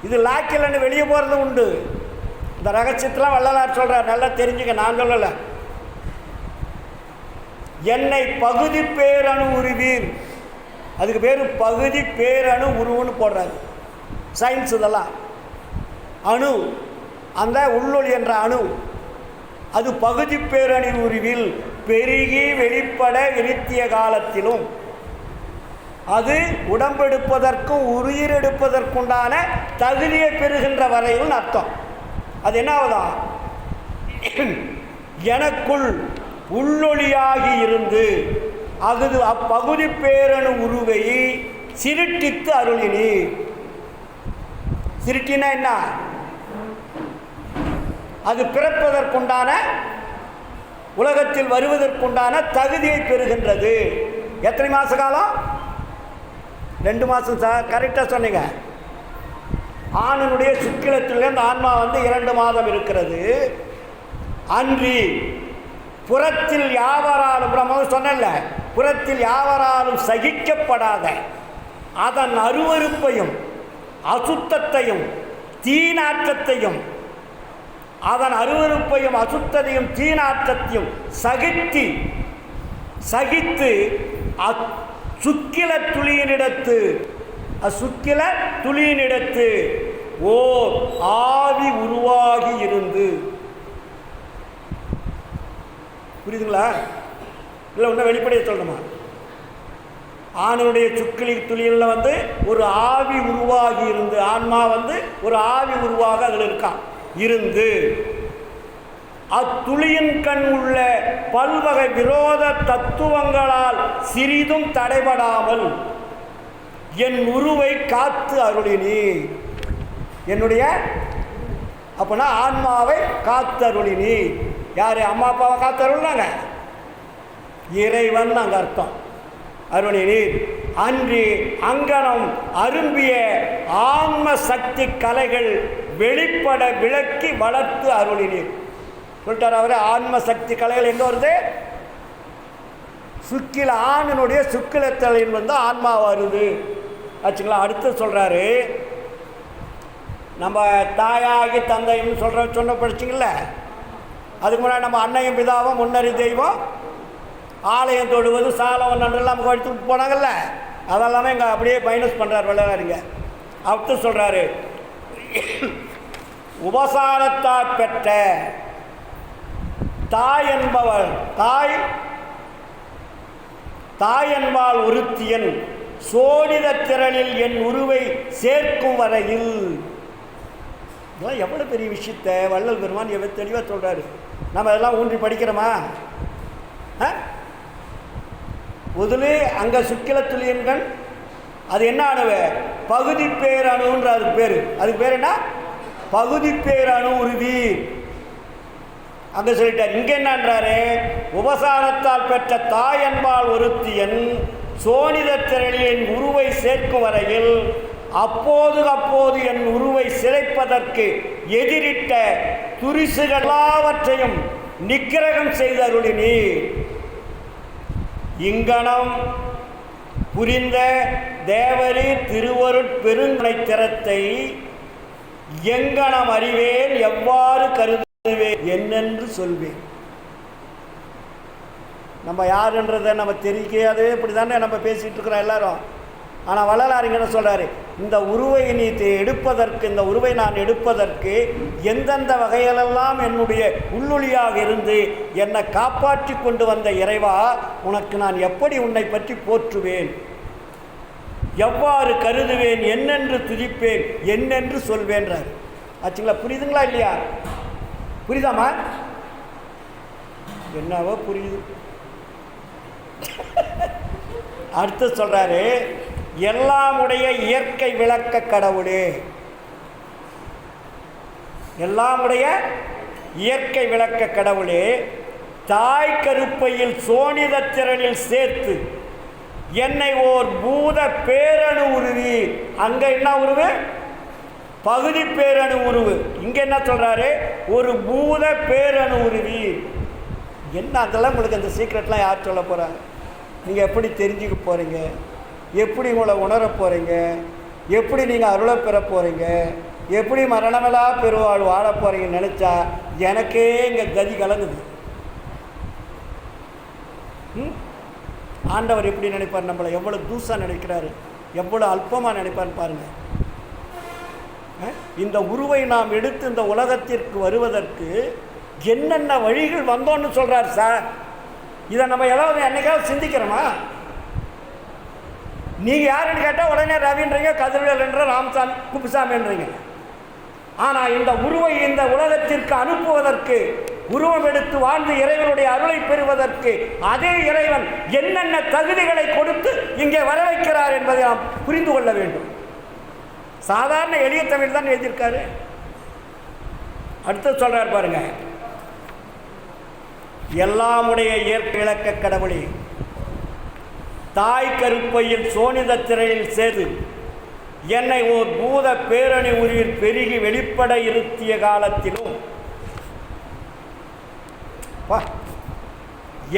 இது லாக்கில்னு வெளியே போகிறதும் உண்டு. இந்த ரகசியத்தெலாம் வள்ளலார் சொல்கிறார், நல்லா தெரிஞ்சுக்க, நான் சொல்லலை. என்னை பகுதி பேரணு உருவீர், அதுக்கு பேர் பகுதி பேரணு உருவுன்னு போடுறாரு சயின்ஸ். இதெல்லாம் அணு, அந்த உள்ளொளி என்ற அணு, அது பகுதி பேரணி உருவில் பெருகி வெளிப்பட இருத்திய காலத்திலும் அது உடம்பெடுப்பதற்கும் உயிரெடுப்பதற்குண்டான தகுதியை பெறுகின்ற வரையில் அர்த்தம். அது என்ன ஆகுதா? எனக்குள் உள்ளொளியாகி இருந்து அகுது அப்பகுதி பேரணு உருவை சிருட்டித்து அருளினி. சிருட்டினா என்ன? அது பிறப்பதற்குண்டான, உலகத்தில் வருவதற்குண்டான தகுதியை பெறுகின்றது. எத்தனை மாத காலம்? 2 மாதம் சார், கரெக்டாக சொன்னீங்க. ஆணனுடைய சுக்கிலத்திலிருந்து ஆன்மா வந்து 2 மாதம் இருக்கிறது. அன்றி புறத்தில் யாவராலும், பிரம்ம சொன்னல, புறத்தில் யாவராலும் சகிக்கப்படாத அதன் அருவருப்பையும் அசுத்தத்தையும் தீநாற்றத்தையும், அதன் அருவருப்பையும் அசுத்தத்தையும் தீநாற்றத்தையும் சகித்து சுக்கில துளியினிடத்து, அசுக்கில துளியினிடத்து ஓர் ஆவி உருவாகி இருந்து. புரியுதுங்களா? இல்லை இன்னும் வெளிப்படையாக சொல்லணுமா? ஆணுடைய சுக்கிலி துளியில் வந்து ஒரு ஆவி உருவாகி இருந்து, ஆன்மா வந்து ஒரு ஆவி உருவாக அதில் இருக்கான் இருந்து, அத்துளியின் கண் உள்ள பல்வகை விரோத தத்துவங்களால் சிறிதும் தடைபடாமல் என் உருவை காத்து அருளினி. என்னுடைய அப்பனா ஆன்மாவை காத்து அருளினி. யார்? அம்மா அப்பாவை காத்து அருள்னாங்க, இறைவன் அங்கே அர்த்தம். அருளினீர் அன்றி அங்கனம் அரும்பிய ஆன்ம சக்தி கலைகள் வெளிப்பட விளக்கி வளர்த்து அருளினீர் சொல்லிட்டார் அவர். ஆன்ம சக்தி கலைகள் எங்கே வருது? சுக்கில, ஆணனுடைய சுக்கிலத்தலின் வந்து ஆன்மா வருது ஆச்சுங்களா. அடுத்து சொல்கிறாரு, நம்ம தாயாகி தந்தைன்னு சொன்ன படிச்சிங்கள, அதுக்கு முன்னாடி நம்ம அன்னையும் பிதாவும் முன்னறி தெய்வம் ஆலயம் தொழுவது சாலம் நன்றெல்லாம் நமக்கு எடுத்து போனாங்கல்ல, அதெல்லாமே இங்கே அப்படியே மைனஸ் பண்ணுறார் வள்ளலாருங்க. அடுத்து சொல்கிறாரு, உபசாரத்தால் பெற்ற தாய் என்பவள், தாய் என்பால் ஒருத்தியன் சோடித திரளில் என் உருவை சேர்க்கும் வரையில். இதெல்லாம் எவ்வளோ பெரிய விஷயத்தை வள்ளல் பெருமான் எவ்வளோ தெளிவாக சொல்கிறாரு. நம்ம அதெல்லாம் ஊன்றி படிக்கிறோமா? முதலே அங்கே சுக்கில துளியன்கள் அது என்ன அணுவு? பகுதி பேர் அணுன்ற அதுக்கு பேர். அதுக்கு பேர் என்ன? பகுதி பேர் அணு உறுதி. அங்கே சொல்லிட்டார். இங்கே என்னன்றாரு? உபசாரத்தால் பெற்ற தாய் என்பால் ஒருத்தியன் சோனித திரளில் என் உருவை சேர்க்கும் வரையில் அப்போது என் உருவை சிறைப்பதற்கு எதிரிட்ட துரிசுகள் எல்லாவற்றையும் நிக்கிரகம் செய்தருளினீர். இங்கனம் புரிந்த தேவரி திருவருட் பெருங்கனை திறத்தை எங்கனம் அறிவேன், எவ்வாறு கருதுவேன், என்னென்று சொல்வேன். நம்ம யாருன்றதை நம்ம தெரிவிக்காதே இப்படி தானே நம்ம பேசிகிட்டு இருக்கிறோம் எல்லாரும். ஆனால் வள்ளலார் என்ன சொல்கிறாரு, இந்த உருவை நீ எடுப்பதற்கு, இந்த உருவை நான் எடுப்பதற்கு எந்தெந்த வகையிலெல்லாம் என்னுடைய உள்ளொளியாக இருந்து என்னை காப்பாற்றி கொண்டு வந்த இறைவா, உனக்கு நான் எப்படி உன்னை பற்றி போற்றுவேன், எவ்வாறு கருதுவேன், என்னென்று துதிப்பேன், என்னென்று சொல்வேன்றார். ஆச்சுங்களா? புரியுதுங்களா இல்லையா? புரியுதாமா? என்னவோ புரியுது. அடுத்து சொல்றாரு, எல்லாமுடைய இயற்கை விளக்க கடவுளே, எல்லாமுடைய இயற்கை விளக்க கடவுளே, தாய் கருப்பையில் சோனித திரளில் சேர்த்து என்னை ஓர் பூத பேரணு உருவி. அங்க என்ன உருவு? பகுதி பேரணு உருவு. இங்க என்ன சொல்றாரு? ஒரு பூத பேரணு உருவி. என்ன அதெல்லாம் உங்களுக்கு அந்த சீக்ரெட்லாம் யார் சொல்ல போகிறாங்க? நீங்கள் எப்படி தெரிஞ்சுக்க போகிறீங்க, எப்படி உங்களை உணர போகிறீங்க, எப்படி நீங்கள் அருளை பெற போகிறீங்க, எப்படி மரணமெல்லா பெருவாழ் வாழ போகிறீங்கன்னு நினச்சா எனக்கே இங்கே கதி கலங்குது. ஆண்டவர் எப்படி நினைப்பார்? நம்மளை எவ்வளோ தூசாக நினைக்கிறாரு, எவ்வளோ அல்பமாக நினைப்பார்னு பாருங்கள். இந்த உருவை நாம் எடுத்து இந்த உலகத்திற்கு வருவதற்கு என்னென்ன வழிகள் வந்தோன்னு சொல்கிறார் சார். இதை நம்ம ஏதாவது என்னைக்காவது சிந்திக்கிறோமா? நீங்கள் யாருன்னு கேட்டால் உடனே ரவின்றீங்க, கதிர்வேல்ன்ற, ராமசாமி, குப்புசாமின்றீங்க. ஆனால் இந்த உருவை இந்த உலகத்திற்கு அனுப்புவதற்கு, உருவம் எடுத்து வாழ்ந்து இறைவனுடைய அருளை பெறுவதற்கு அதே இறைவன் என்னென்ன தகுதிகளை கொடுத்து இங்கே வர வைக்கிறார் என்பதை நாம் புரிந்து கொள்ள வேண்டும். சாதாரண எளிய தமிழ் தான் எழுதியிருக்காரு. அடுத்து சொல்றார் பாருங்க, எல்லாமுடைய இயற்கை விளக்க கடவுளே, தாய் கருப்பையில் சோனித திரையில் சேது என்னை ஓர் பூத பேரணி உருவில் பெருகி வெளிப்பட இருத்திய காலத்திலும்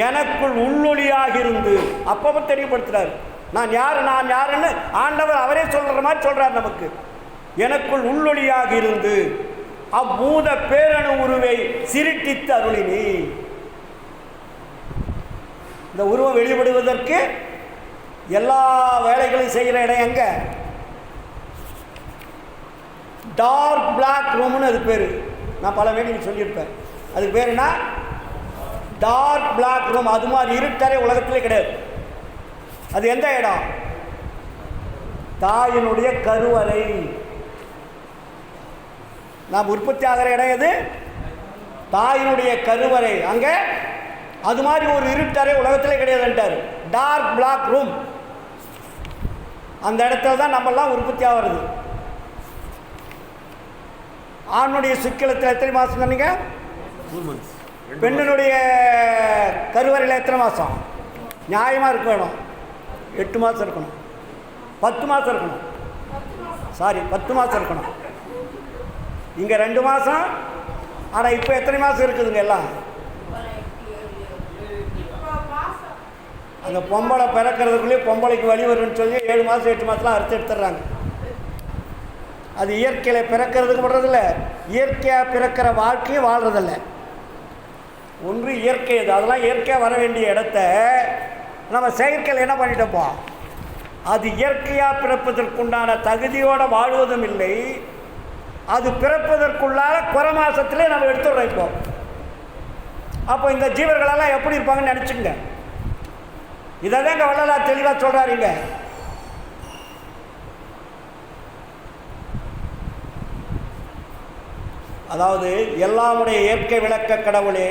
எனக்குள் உள்ளொளியாக இருந்து, அப்பப்போ தெரியப்படுத்துறாரு நான் யார், நான் யாருன்னு ஆண்டவர் அவரே சொல்ற மாதிரி சொல்றார் நமக்கு. எனக்குள் உள்ளொளியாக இருந்து அவ்வூத பேரணு உருவை சிருட்டித்து அருளினி. இந்த உருவம் வெளிப்படுவதற்கு எல்லா வேலைகளையும் செய்கிற இடம் எங்க? டார்க் பிளாக் ரூம்னு அது பேர். நான் பல மீட்டிங் சொல்லியிருப்பேன். அதுக்கு பேர் என்ன? Dark black room. அது மாதிரி இருட்டறை உலகத்திலே கிடையாது. அது எந்த இடம்? தாயினுடைய கருவறை. நாம் உற்பத்தி ஆகிற இடம் எது? தாயினுடைய கருவறை. அங்கே அது மாதிரி ஒரு இருட்டறை உலகத்திலே கிடையாதுன்றார். Dark black room. அந்த இடத்துல தான் நம்மெல்லாம் உற்பத்தி ஆகிறது. ஆணுடைய சுக்கிலத்தில் எத்தனை மாதம் சொன்னீங்க? 2 months. பெண்ணினுடைய கருவறையில் எத்தனை மாதம்? நியாயமாக இருக்க வேணும். 8 மாதம் இருக்கணும், 10 மாதம் இருக்கணும். சாரி, 10 மாதம் இருக்கணும். இங்கே 2 மாதம். ஆனால் இப்போ எத்தனை மாதம் இருக்குதுங்க எல்லாம்? அந்த பொம்பளை பிறக்கிறதுக்குள்ளேயே பொம்பளைக்கு வழி வரும்னு சொல்லி 7 மாதம் 8 மாதம்லாம் அறுத்து எடுத்துடுறாங்க. அது இயற்கையில் பிறக்கிறதுக்கு படுறதில்ல, இயற்கையாக பிறக்கிற வாழ்க்கையும் வாழ்கிறதில்ல. ஒன்று இயற்கை. அது அதெல்லாம் இயற்கையாக வர வேண்டிய இடத்த நம்ம செயற்கையில் என்ன பண்ணிட்டோப்போ, அது இயற்கையாக பிறப்பதற்குண்டான தகுதியோடு வாழ்வதும் இல்லை. அது பிறப்பதற்குள்ளால குறை மாசத்திலே நம்ம எடுத்துடுறோம். இப்போ அப்போ இந்த ஜீவர்களெல்லாம் எப்படி இருப்பாங்கன்னு நினச்சிங்க. இதை தான் இங்கே வள்ளலார் தெளிவாக சொல்கிறாருங்க. அதாவது எல்லாமுடைய இயற்கை விளக்க கடவுளே,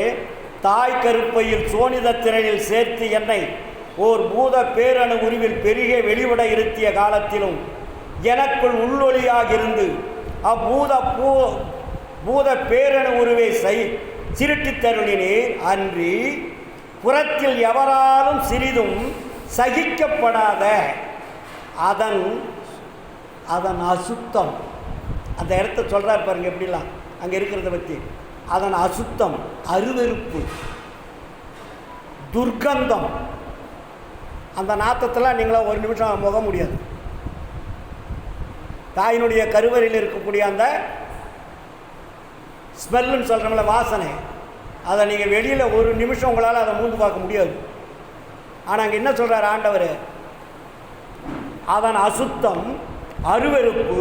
தாய் கருப்பையில் சோனித திரையில் சேர்த்து என்னை ஓர் பூத பேரணு உருவில் பெருக வெளிவிட இருத்திய காலத்திலும் எனக்குள் உள்ளொளியாக இருந்து பூத பேரணு உருவை சிருட்டி தருளினீர். அன்றி புறத்தில் எவராலும் சிறிதும் சகிக்கப்படாத அதன் அசுத்தம். அந்த இடத்த சொல்கிறார் பாருங்க எப்படிலாம் அங்கே இருக்கிறத பற்றி. அதன் அசுத்தம், அருவெறுப்பு, துர்க்கந்தம். அந்த நாத்தத்தெல்லாம் நீங்களாம் ஒரு நிமிஷம் முக முடியாது. தாயினுடைய கருவறையில் இருக்கக்கூடிய அந்த ஸ்மெல்லுன்னு சொல்கிறோம்ல, வாசனை, அதை நீங்கள் வெளியில் ஒரு நிமிஷம் உங்களால் அதை மூந்து பார்க்க முடியாது. ஆனால் அங்கே என்ன சொல்கிறார் ஆண்டவர்? அதன் அசுத்தம், அருவெறுப்பு,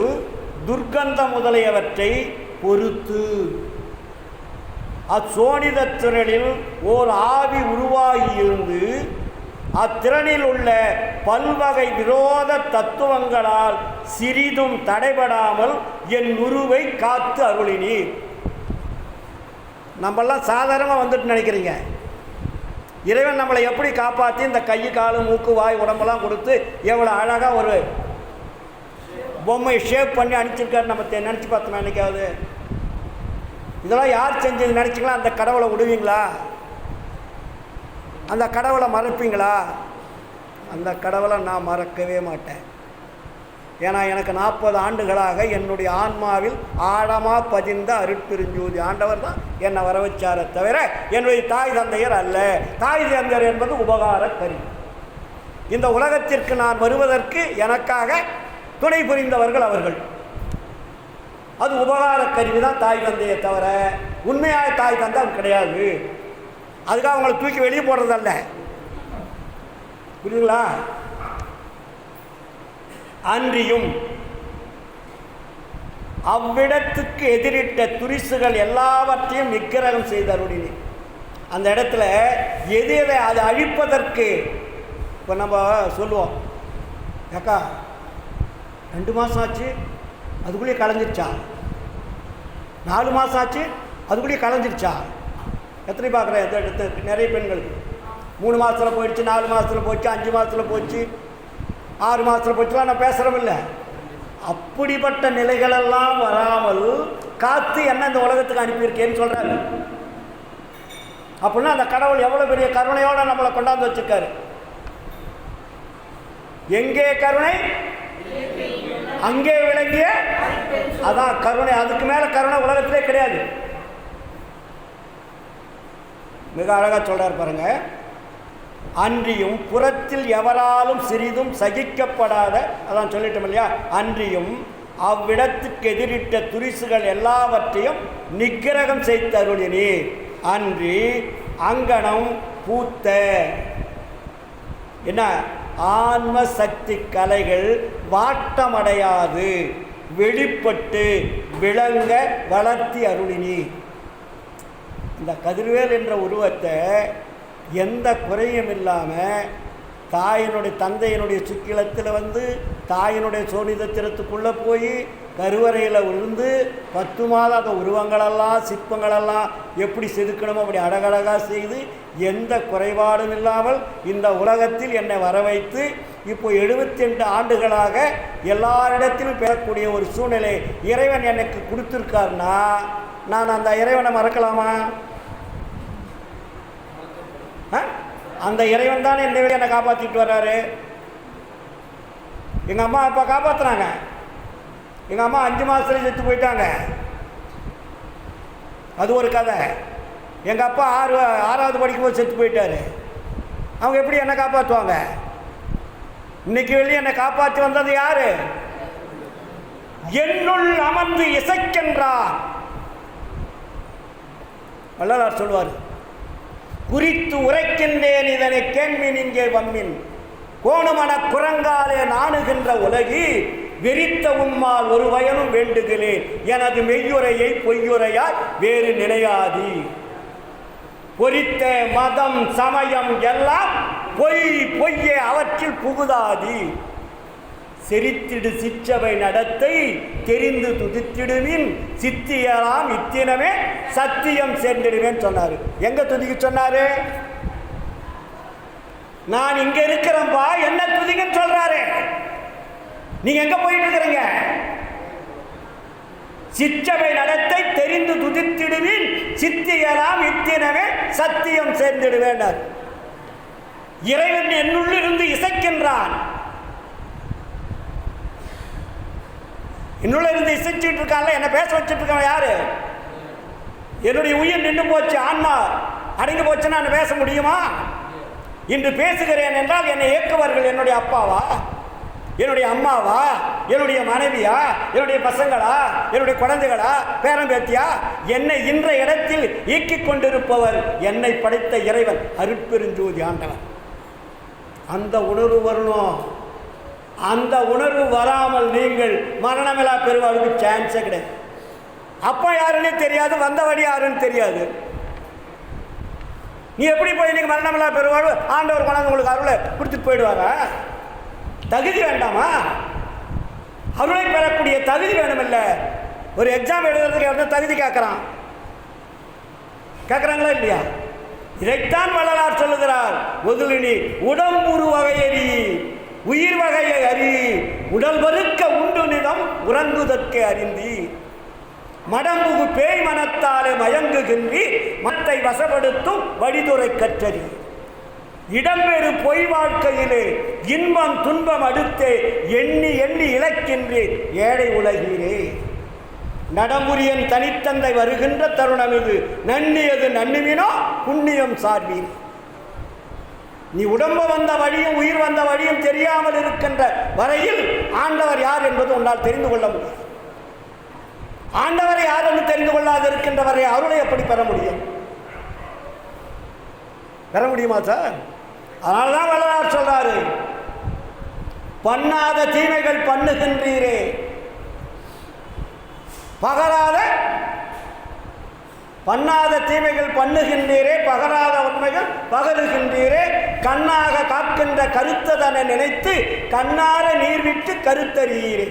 துர்க்கந்தம் முதலியவற்றை பொறுத்து அச்சோனித திரளில் ஓர் ஆவி உருவாகி இருந்து அத்திறனில் உள்ள பல்வகை விரோத தத்துவங்களால் சிறிதும் தடைபடாமல் என் உருவை காத்து அருளினீர். நம்மெல்லாம் சாதாரணமாக வந்துட்டு நினைக்கிறீங்க. இறைவன் நம்மளை எப்படி காப்பாற்றி இந்த கை, காலு, மூக்கு, வாய், உடம்பெல்லாம் கொடுத்து எவ்வளோ அழகாக ஒரு பொம்மை ஷேப் பண்ணி அனுப்பிச்சிருக்காரு நம்ம நினச்சி பார்த்தோமா என்னைக்காவது? இதெல்லாம் யார் செஞ்சது நினச்சிங்களா? அந்த கடவுளை விடுவீங்களா? அந்த கடவுளை மறப்பீங்களா? அந்த கடவுளை நான் மறக்கவே மாட்டேன். ஏன்னா எனக்கு 40 ஆண்டுகளாக என்னுடைய ஆன்மாவில் ஆழமாக பதிந்த அருட்பெருஞ்சோதி ஆண்டவர் தான் என்னை வர வச்சாரை தவிர என்னுடைய தாய் தந்தையர் அல்ல. தாய் தந்தையர் என்பது உபகார கருவி. இந்த உலகத்திற்கு நான் வருவதற்கு எனக்காக துணை புரிந்தவர்கள் அவர்கள். அது உபகார கருவி தான் தாய் தந்தையை தவிர உண்மையாக தாய் தந்தை அது கிடையாது. அதுக்காக அவங்களை தூக்கி வெளியே போடுறதல்ல. புரியுதுங்களா? அன்றியும் அவ்விடத்துக்கு எதிரிட்ட துரிசுகள் எல்லாவற்றையும் நிக்கிரகம் செய்து அருளினேன். அந்த இடத்துல எது எதை அதை அழிப்பதற்கு இப்போ நம்ம சொல்லுவோம், ஏக்கா 2 மாதம் ஆச்சு அதுக்குள்ளேயே கலைஞ்சிருச்சா, 4 மாதம் ஆச்சு அதுக்குள்ளேயே கலைஞ்சிருச்சா? எத்தனை பார்க்குறேன் நிறைய பெண்களுக்கு 3 மாதத்தில் போயிடுச்சு, 4 மாதத்தில் போச்சு, 5 மாதத்தில் போச்சு, 6 மாதத்தில் போச்சுலாம் நான் பேசுகிறோம் இல்லை. அப்படிப்பட்ட நிலைகளெல்லாம் வராமல் காத்து என்ன இந்த உலகத்துக்கு அனுப்பியிருக்கேன்னு சொல்கிறாரு. அப்படின்னா அந்த கடவுள் எவ்வளோ பெரிய கருணையோடு நம்மளை கொண்டாந்து வச்சுருக்காரு. எங்கே கருணை அங்கே விளங்கிய, அதான் கருணை. அதுக்கு மேலே கருணை உலகத்திலே கிடையாது. மிக அழகாக சொல்கிறார் பாருங்க. அன்றியும் புறத்தில் எவராலும் சிறிதும் சகிக்கப்படாத, அதான் சொல்லிட்டோம் இல்லையா, அன்றியும் அவ்விடத்துக்கு எதிரிட்ட துரிசுகள் எல்லாவற்றையும் நிக்கிரகம் செய்து அருளினீர். அன்றி அங்கனம் பூத்த என்ன ஆன்ம சக்தி கலைகள் வாட்டமடையாது வெளிப்பட்டு விளங்க வளர்த்தி அருளினீர். இந்த கதிர்வேல் என்ற உருவத்தை எந்த குறையும் இல்லாமல் தாயினுடைய தந்தையினுடைய சுக்கிலத்தில் வந்து தாயினுடைய சோனிதத்திரத்துக்குள்ளே போய் கருவறையில் விழுந்து 10 மாதம் அந்த உருவங்களெல்லாம் சிற்பங்களெல்லாம் எப்படி செதுக்கணுமோ அப்படி அழகழகாக செய்து எந்த குறைபாடும் இல்லாமல் இந்த உலகத்தில் என்னை வர வைத்து இப்போ 72 ஆண்டுகளாக எல்லாரிடத்திலும் பெறக்கூடிய ஒரு சூழ்நிலை இறைவன் எனக்கு கொடுத்துருக்காருன்னா நான் அந்த இறைவனை மறக்கலாமா? அந்த இறைவன் தானே என்னை காப்பாற்றிட்டு வர்றாரு. எங்கள் அம்மா அப்பா காப்பாற்றுறாங்க. எங்கள் அம்மா 5 மாதத்துல செத்து போயிட்டாங்க. அது ஒரு கதை. எங்கள் அப்பா 6வது படிக்கும்போது செத்து போயிட்டாரு. அவங்க எப்படி என்னை காப்பாற்றுவாங்க? இன்னைக்கு வெளியே என்னை காப்பாற்றி வந்தது யாரு? என்னுள் அமர்ந்து இசைக்கின்றார். வள்ளலார் சொல்வார், குறித்து உரைக்கின்றேன் இதனை கேள்வின் இங்கே வம்மின் கோணுமன குரங்காலே நாணுகின்ற உலகி வெறித்த உம்மால் ஒரு வயனும் வேண்டுகிறேன் எனது மெய்யுரையை பொய்யுரையாய் வேறு நினையாதி. பொறித்த மதம் சமயம் எல்லாம் பொய்யே அவற்றில் புகுதாதி. செரித்திடு சிற்றவை நடத்தை தெரிந்து துதித்திடுவின் சித்தியலாம் இத்தினமே சத்தியம் சேர்ந்திடுவேன்னு சொன்னார். எங்க துதிக்க சொன்னாரு? நான் இங்க இருக்கிறேன்பா என்ன துதிங்கன்னு சொல்றாரு. நீங்க எங்க போயிட்டு இருக்கிறீங்க? சிற்றவை நடத்தை தெரிந்து துதித்திடுவின் சித்தியலாம் இத்தினமே சத்தியம் சேர்ந்திடுவேன். இறைவன் என்னுள்ளிருந்து இசைக்கின்றான். என்னுள்ள இருந்து இசைச்சிட்டு இருக்கான்ல, என்ன பேச வச்சுட்டு இருக்கான் யாரு? என்னுடைய உயிர் நின்று போச்சு, ஆன்மா அடங்கி போச்சு, நான் பேச முடியுமா? இன்று பேசுகிறேன் என்றால் என்னை இயக்குவர்கள் என்னுடைய அப்பாவா, என்னுடைய அம்மாவா, என்னுடைய மனைவியா, என்னுடைய பசங்களா, என்னுடைய குழந்தைகளா, பேரம்பேத்தியா? என்னை இன்ற இடத்தில் இயக்கிக் கொண்டிருப்பவர் என்னை படைத்த இறைவன், அருட்பெருஞ்சோதி ஆண்டவன். அந்த உணர்வு வரணும். அந்த உணர்வு வராமல் நீங்கள் மரணமில்லா பெறுவதற்கு சான்ஸே கிடையாது. அப்பா யாருன்னு தெரியாது, வந்த வழி யாருன்னு தெரியாது. நீ எப்படி போய் நீங்கள் மரணமில்லா பெறுவாள் ஆண்டவர் கொண்டாந்து உங்களுக்கு அருளை கொடுத்துட்டு போயிடுவாரா? தகுதி வேண்டாமா? அருளை பெறக்கூடிய தகுதி வேணுமில்ல. ஒரு எக்ஸாம் எழுதுறதுக்கு எவ்வளோ தகுதி கேட்குறாங்களா இல்லையா? இதைத்தான் வள்ளலார் சொல்லுகிறார். முதலினி உடம்புரு வகையறி, உயிர் வகையை அறி, உடல் வறுக்க உண்டு நிதம் உறங்குதற்கே அறிந்தி, மடம்புகு பேய் மனத்தாலே மயங்குகின்றி மத்தை வசப்படுத்தும் வடிதுரை கற்றறி, இடம்பெறு பொய் வாழ்க்கையிலே இன்பம் துன்பம் அடுத்தே எண்ணி எண்ணி இழக்கின்றே ஏழை உலகீரே. நடமுரியன் தனித்தந்தை வருகின்ற தருணம் இது, நன்னியது நன்னுவினோ புண்ணியம் சார்வீர். நீ உடம்பு வந்த வழியும் உயிர் வந்த வழியும் தெரியாமல் இருக்கின்ற வரையில் ஆண்டவர் யார் என்பது உன்னால் தெரிந்து கொள்ள முடியும். ஆண்டவரை யார் என்று தெரிந்து கொள்ளாது இருக்கின்ற வரை அருளை எப்படி பெற முடியும்? பெற முடியுமா சார்? அதனால்தான் வள்ளலார் சொல்றாரு, பண்ணாத தீமைகள் பண்ணுகின்றீரே, பண்ணாத தீமைகள் பண்ணுகின்றீரே, பகராத உண்மைகள் பகருகின்றீரே, கண்ணாக காக்கின்ற கருத்ததனை நினைத்து கண்ணார நீர்விட்டு கருத்தறியீரே,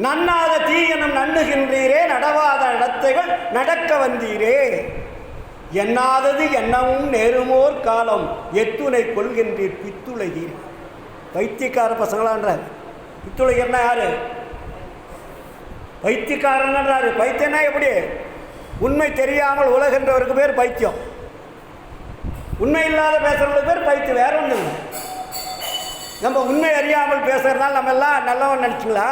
நன்னாத தீயனும் நண்ணுகின்றீரே, நடவாத நடத்தைகள் நடக்க வந்தீரே, எண்ணாதது என்னவும் நேருமோர் காலம் எத்துணை கொள்கின்றீர் பித்துளைகீர். பைத்தியக்கார பசங்களான்றார். பித்துளைகர்னா யாரு? பைத்தியக்காரன்றாரு. பைத்தியம்னா எப்படி? உண்மை தெரியாமல் உலகின்றவருக்கு பேர் பைத்தியம். உண்மை இல்லாத பேசுறவங்களுக்கு பேர் பைத்தியம். வேற ஒன்றும் இல்லை. நம்ம உண்மை அறியாமல் பேசுறதுனால நம்ம எல்லாம் நல்லவன் நினச்சிங்களா?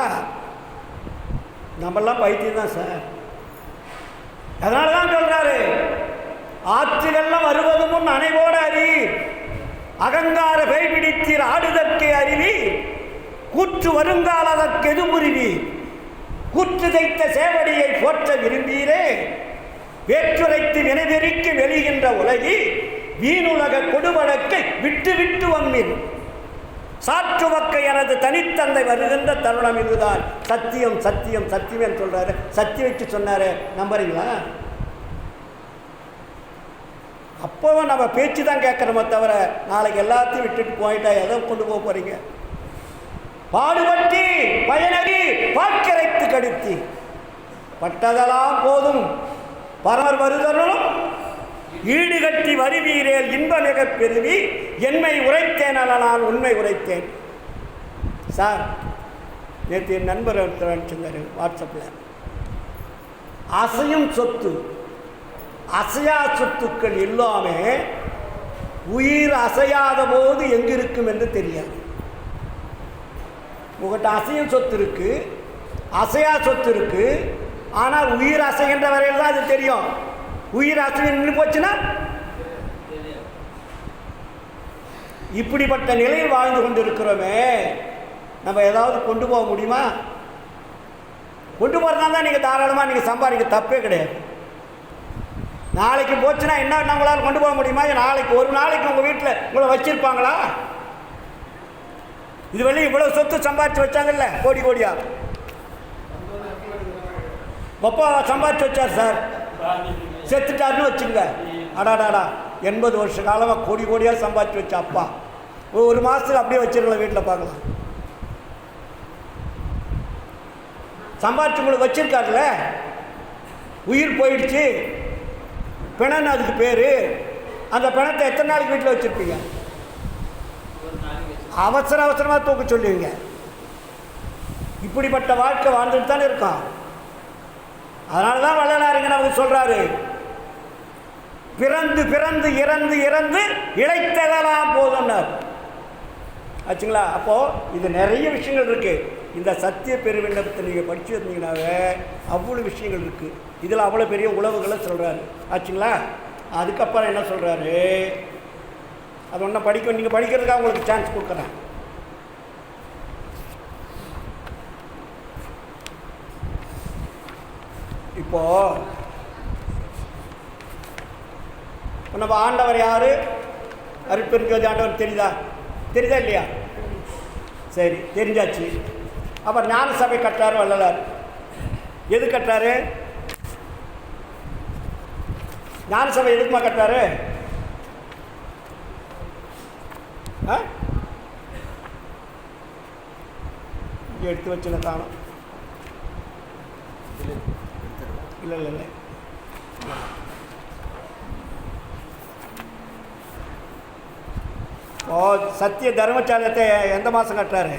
நம்மெல்லாம் பைத்தியம் தான் சார். அதனால தான் சொல்றாரு, ஆற்றிலெல்லாம் வருவது முன் அனைவோடு அறி, அகங்கார பேய்பிடித்தீர் ஆடுதற்கே அறிவி, கூற்று வருங்கால அதற்கு எது புரிவி, கூற்று தைத்த சேவடியை போற்ற விரும்பீரே, வேற்றுரைத்து வினைவெறிக்கு வெளிகின்ற உலகி, வீணுலக கொடுவழக்கை விட்டு விட்டு வம்மின் சாற்றுவக்க எனது தனித்தந்தை வருகின்ற தருணம் இதுதான். சத்தியம் சத்தியம் சத்தியம் சொல்றாரு. சத்தியம் வச்சு சொன்னாரு, நம்புறீங்களா? அப்போவும் நம்ம பேச்சு தான் கேட்குறோமே தவிர நாளைக்கு எல்லாத்தையும் விட்டுட்டு போயிட்டா எதை கொண்டு போக போறீங்க? பாடுபட்டி பயனறி பாக்கரைத்து கடுத்தி பட்டதெல்லாம் போதும் பரமர் வருதலும் ஈடுகட்டி வருவீரேல் இன்ப மிக பெருவி என்மை உரைத்தேன் அல்ல நான் உண்மை உரைத்தேன். சார், நேற்று என் நண்பர் சொன்னார் வாட்ஸ்அப்பில், அசையும் சொத்து அசையா சொத்துக்கள் எல்லாமே உயிர் அசையாத போது எங்கே இருக்கும் என்று தெரியாது. உங்கள்கிட்ட அசையும் சொத்து இருக்கு, அசையா சொத்து இருக்கு, ஆனால் உயிர் அசைகின்ற வரையில் தான் அது தெரியும். உயிர் அசைய நின்று போச்சுன்னா இப்படிப்பட்ட நிலையில் வாழ்ந்து கொண்டு இருக்கிறோமே, நம்ம ஏதாவது கொண்டு போக முடியுமா? கொண்டு போகிறதா தான் நீங்கள் தாராளமாக நீங்கள் சம்பாதிக்க தப்பே கிடையாது. நாளைக்கு போச்சுன்னா என்ன நம்மளால் கொண்டு போக முடியுமா? நாளைக்கு ஒரு நாளைக்கு உங்கள் வீட்டில் உங்களை வச்சிருப்பாங்களா? இது வழி இவ்வளோ சொத்து சம்பாதிச்சு வச்சாங்கல்ல, கோடி கோடியா. அப்பா சம்பாதிச்சு வச்சார் சார், செத்துட்டாருன்னு வச்சுங்க. அடாடாடா, 80 வருஷ காலமாக கோடி கோடியாக சம்பாதிச்சு வச்ச அப்பா ஒரு மாதத்துக்கு அப்படியே வச்சிருக்கலாம், வீட்டில் பார்க்கலாம். சம்பாதிச்சு உங்களுக்கு வச்சிருக்காருல்ல, உயிர் போயிடுச்சு, பிணன்னு அதுக்கு பேர். அந்த பிணத்தை எத்தனை நாளைக்கு வீட்டில் வச்சுருப்பீங்க? அவசர அவசரமாக தூக்க சொல்லுவீங்க. இப்படிப்பட்ட வாழ்க்கை வாழ்ந்துட்டு தானே இருக்கான். அதனால தான் வள்ளலாருங்க நமக்கு சொல்கிறாரு, பிறந்து பிறந்து இறந்து இறந்து இழைத்ததெல்லாம் போதும்னார். ஆச்சுங்களா? அப்போது இது நிறைய விஷயங்கள் இருக்குது. இந்த சத்திய பெருவிண்ணப்பத்தை நீங்கள் படித்து வந்தீங்கன்னாவே அவ்வளோ விஷயங்கள் இருக்குது. இதில் அவ்வளோ பெரிய உழவுகளை சொல்கிறாரு. ஆச்சுங்களா? அதுக்கப்புறம் என்ன சொல்கிறாரு, அது ஒன்றும் படிக்க, நீங்கள் படிக்கிறதுக்காக உங்களுக்கு சான்ஸ் கொடுக்குறேன். இப்போது நம்ம ஆண்டவர் யார்? அருட்பெருஞ்சோதி ஆண்டவர் தெரியுதா இல்லையா? சரி, தெரிஞ்சாச்சு. அப்புறம் ஞான சபை கட்டுறாரு வள்ளலார். எது கட்டுறாரு? ஞான சபை எதுக்குமா கட்டுறாரு? எடுத்து வச்சுல காணும். இல்லை சத்திய தர்மசாலத்தை எந்த மாதம் கட்டுறாரு?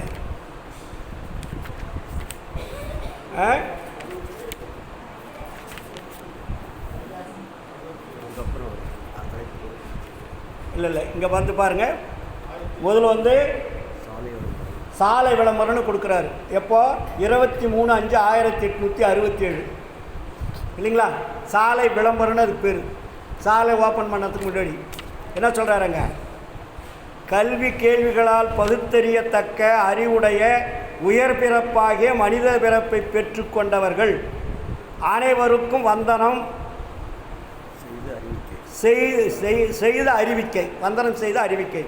இல்லை இங்கே வந்து பாருங்கள். முதல்ல சாலை விளம்பரம்னு கொடுக்குறாரு. எப்போ? 23/5/1867 இல்லைங்களா? சாலை விளம்பரம்னு அதுக்கு பேர். சாலை ஓப்பன் பண்ணதுக்கு முன்னாடி என்ன சொல்கிறாருங்க? கல்வி கேள்விகளால் பகுத்தறியத்தக்க அறிவுடைய உயர் பிறப்பாகிய மனித பிறப்பை பெற்றுக்கொண்டவர்கள் அனைவருக்கும் வந்தனம் செய்த அறிவிக்கை. வந்தனம் செய்த அறிவிக்கை.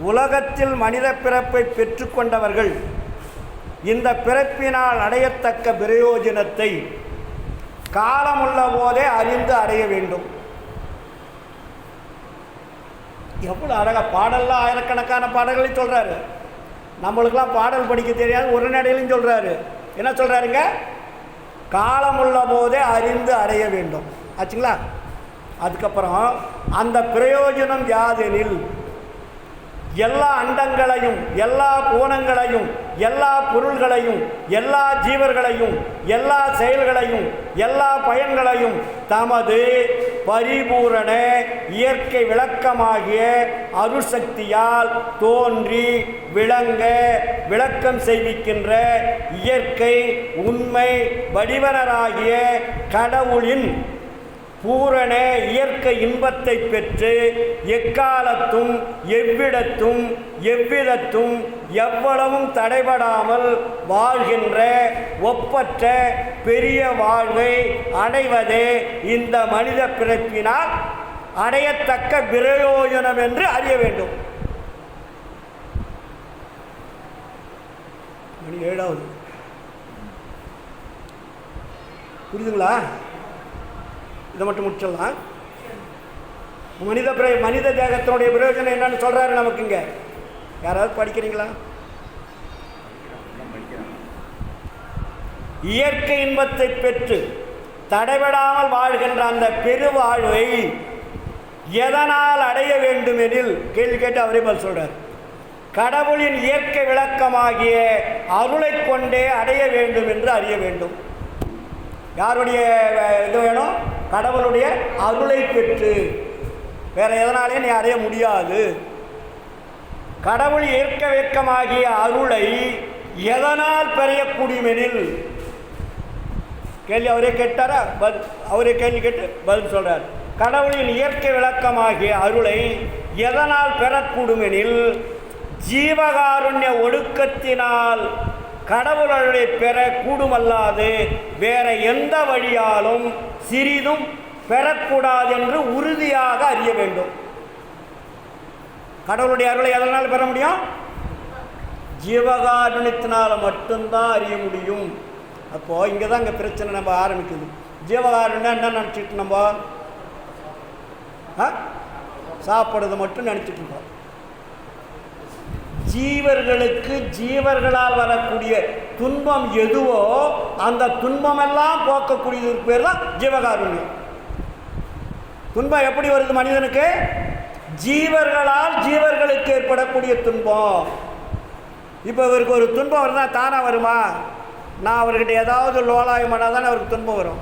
உலகத்தில் மனித பிறப்பை பெற்றுக்கொண்டவர்கள் இந்த பிறப்பினால் அடையத்தக்க பிரயோஜனத்தை காலமுள்ள போதே அறிந்து அடைய வேண்டும். எவ்வளோ அழகாக பாடல்லாம் ஆயிரக்கணக்கான பாடல்களை சொல்கிறாரு. நம்மளுக்கெல்லாம் பாடல் படிக்க தெரியாது, ஒரு நடையிலையும் சொல்கிறாரு. என்ன சொல்கிறாருங்க? காலமுள்ள போதே அறிந்து அடைய வேண்டும். ஆச்சுங்களா? அதுக்கப்புறம் அந்த பிரயோஜனம் யாதெனில் எல்லா அண்டங்களையும் எல்லா கோணங்களையும் எல்லா பொருள்களையும் எல்லா ஜீவர்களையும் எல்லா செயல்களையும் எல்லா பயன்களையும் தமது பரிபூரண இயற்கை விளக்கமாகிய அருசக்தியால் தோன்றி விளங்க விளக்கம் செய்விக்கின்ற இயற்கை உண்மை வடிவனராகிய கடவுளின் பூரண இயற்கை இன்பத்தை பெற்று எக்காலத்தும் எவ்விடத்தும் எவ்விதத்தும் எவ்வளவும் தடைபடாமல் வாழ்கின்ற ஒப்பற்ற பெரிய வாழ்வை அடைவதே இந்த மனித பிறப்பினால் அடையத்தக்க பிரயோஜனம் என்று அறிய வேண்டும். 7வது புரியுதுங்களா? இதை மட்டும் முடிச்சிடலாம். மனித தேகத்தினுடைய பிரயோஜனம் என்னன்னு சொல்கிறாரு நமக்கு. இங்கே யாராவது படிக்கிறீங்களா? இயற்கை இன்பத்தை பெற்று தடைபடாமல் வாழ்கின்ற அந்த பெருவாழ்வை எதனால் அடைய வேண்டும் எனில் கேள்வி கேட்டு அவரே பதில் சொல்கிறார். கடவுளின் இயற்கை விளக்கமாகிய அருளை கொண்டே அடைய வேண்டும் என்று அறிய வேண்டும். யாருடைய இது வேணும்? கடவுளுடைய அருளை பெற்று. வேற எதனாலே நீ அடைய முடியாது. கடவுள் இயற்கை விளக்கமாகிய அருளை எதனால் பெறக்கூடியுமெனில் கேள்வி அவரே கேட்டாரா? அவரே கேள்வி கேட்டு பதில் சொல்றார். கடவுளின் இயற்கை விளக்கமாகிய அருளை எதனால் பெறக்கூடுமெனில் ஜீவகாருண்ய ஒடுக்கத்தினால் கடவுளை பெற கூடுமல்லாது வேற எந்த வழியாலும் சிறிதும் பெறக்கூடாது என்று உறுதியாக அறிய வேண்டும். கடவுளுடைய அருளை எதனால் பெற முடியும்? ஜீவகாருண்யத்தினால் மட்டும்தான் அறிய முடியும். அப்போது இங்கே தான் இங்கே பிரச்சனை நம்ம ஆரம்பிக்குது. ஜீவகாருண்யம் என்ன நினச்சிட்டு நம்ம சாப்பிட்றது மட்டும் நினச்சிட்டு இருக்கோம். ஜீவர்களுக்கு ஜீவர்களால் வரக்கூடிய துன்பம் எதுவோ அந்த துன்பமெல்லாம் போக்கக்கூடியதுக்கு பேர் தான் ஜீவகாருண்யம். துன்பம் எப்படி வருது மனிதனுக்கு? ஜீவர்களால் ஜீவர்களுக்கு ஏற்படக்கூடிய துன்பம். இப்போ இவருக்கு ஒரு துன்பம் வருதுன்னா தானாக வருமா? நான் அவர்கிட்ட ஏதாவது லோலாயம் பண்ணால் தானே அவருக்கு துன்பம் வரும்.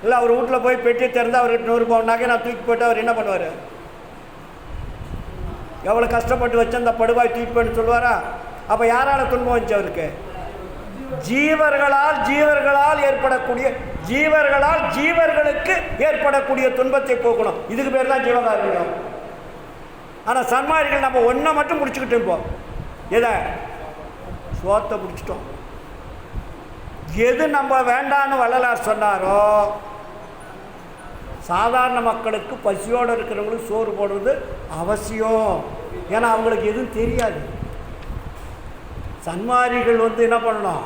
இல்லை அவர் வீட்டில் போய் பெட்டி திறந்து அவர்கிட்ட 100 பவுன் நகை நான் தூக்கி போட்டு அவர் என்ன பண்ணுவார்? எவ்வளோ கஷ்டப்பட்டு வச்சு அந்த படுவாய் தூக்கிப்பேன்னு சொல்லுவாரா? அப்போ யாரால் துன்பம் வந்துச்சு அவருக்கு? ஜீவர்களால் ஏற்படக்கூடிய ஜீவர்களுக்கு ஏற்படக்கூடிய துன்பத்தை போக்கணும். இதுக்கு பேர் தான் ஜீவகாருண்யம். ஆனால் சன்மார்க்கிகள் நம்ம ஒன்றை மட்டும் பிடிச்சிக்கிட்டு இருப்போம். எதை? சோத்தை பிடிச்சிட்டோம். எது நம்ம வேண்டான்னு வள்ளலார் சொன்னாரோ, சாதாரண மக்களுக்கு பசியோடு இருக்கிறவங்களுக்கு சோறு போடுறது அவசியம். ஏன்னா அவங்களுக்கு எதுவும் தெரியாது. சன்மாரிகள் என்ன பண்ணணும்?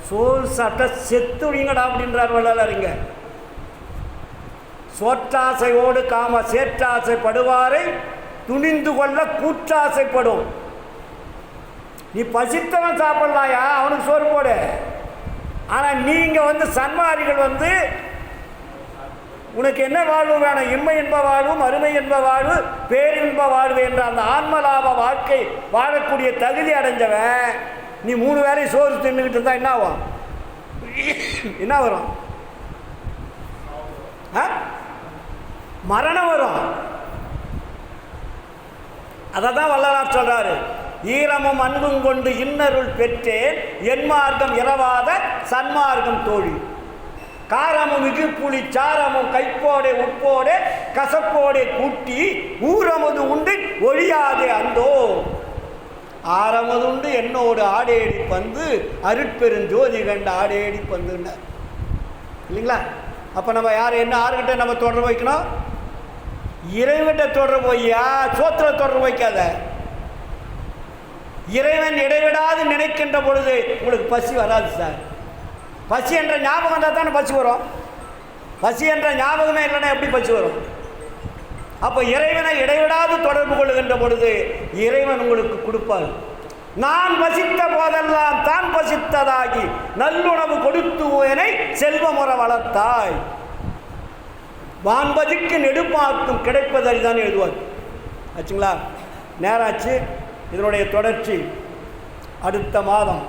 சோறு சாப்பிட்டா செத்துடிங்கடா அப்படின்றார் வள்ளலார். இங்க சோற்றாசையோடு காம சேற்றாசைப்படுவாரை துணிந்து கொள்ள கூற்றாசைப்படும். நீ பசித்தவன் சாப்பிடலாயா, அவனுக்கு சோறு போடு. ஆனால் நீங்கள் சன்மாரிகள் உனக்கு என்ன வாழ்வு வேணும்? இன்மை என்ப வாழ்வும் அருமை என்ப வாழ்வு பேரின்ப வாழ்வு என்ற அந்த ஆன்மலாப வாழ்க்கை வாழக்கூடிய தகுதி அடைஞ்சவன் நீ 3 வேளை சோறு தின்னுக்கிட்டு இருந்தா என்ன ஆகும்? என்ன வரும்? மரணம் வரும். அதை தான் வள்ளலார் சொல்றாரு. ஈரமும் அன்பும் கொண்டு இன்னருள் பெற்றேன் என்மார்க்கம் இரவாத சன்மார்க்கம் தோழி. காரமும் மிகு புளி சாரமும் கைப்போடே உட்போடே கசப்போடே கூட்டி ஊரமுது உண்டு ஒழியாதே அந்தோ ஆரமுது உண்டு என்னோடு ஆடேடி பந்து அருட்பெருஞ்சோதி கண்ட ஆடேடி பந்துன்னார் இல்லைங்களா? அப்போ நம்ம யார்கிட்ட நம்ம தொடர்பு வைக்கணும்? இறைவன்கிட்ட தொடர்பு வையா, சோத்திர தொடர்பு வைக்காத. இறைவன் இடைவிடாது நினைக்கின்ற பொழுது உங்களுக்கு பசி வராது சார். பசி என்ற ஞாபகம் இருந்தால் தானே பசி வரும். பசி என்ற ஞாபகமே இல்லைன்னா எப்படி பசி வரும்? அப்போ இறைவனை இடைவிடாது தொடர்பு கொள்ளுகின்ற பொழுது இறைவன் உங்களுக்கு கொடுப்பார். நான் பசித்த போதெல்லாம் தான் பசித்ததாகி நல்லுணவு கொடுத்துவனை செல்வமுற வளர்த்தாய். வான்பதிக்கு நெடுப்பாக்கும் கிடைப்பதறிதான் எழுதுவார். ஆச்சுங்களா? நேராச்சு. இதனுடைய தொடர்ச்சி அடுத்த மாதம்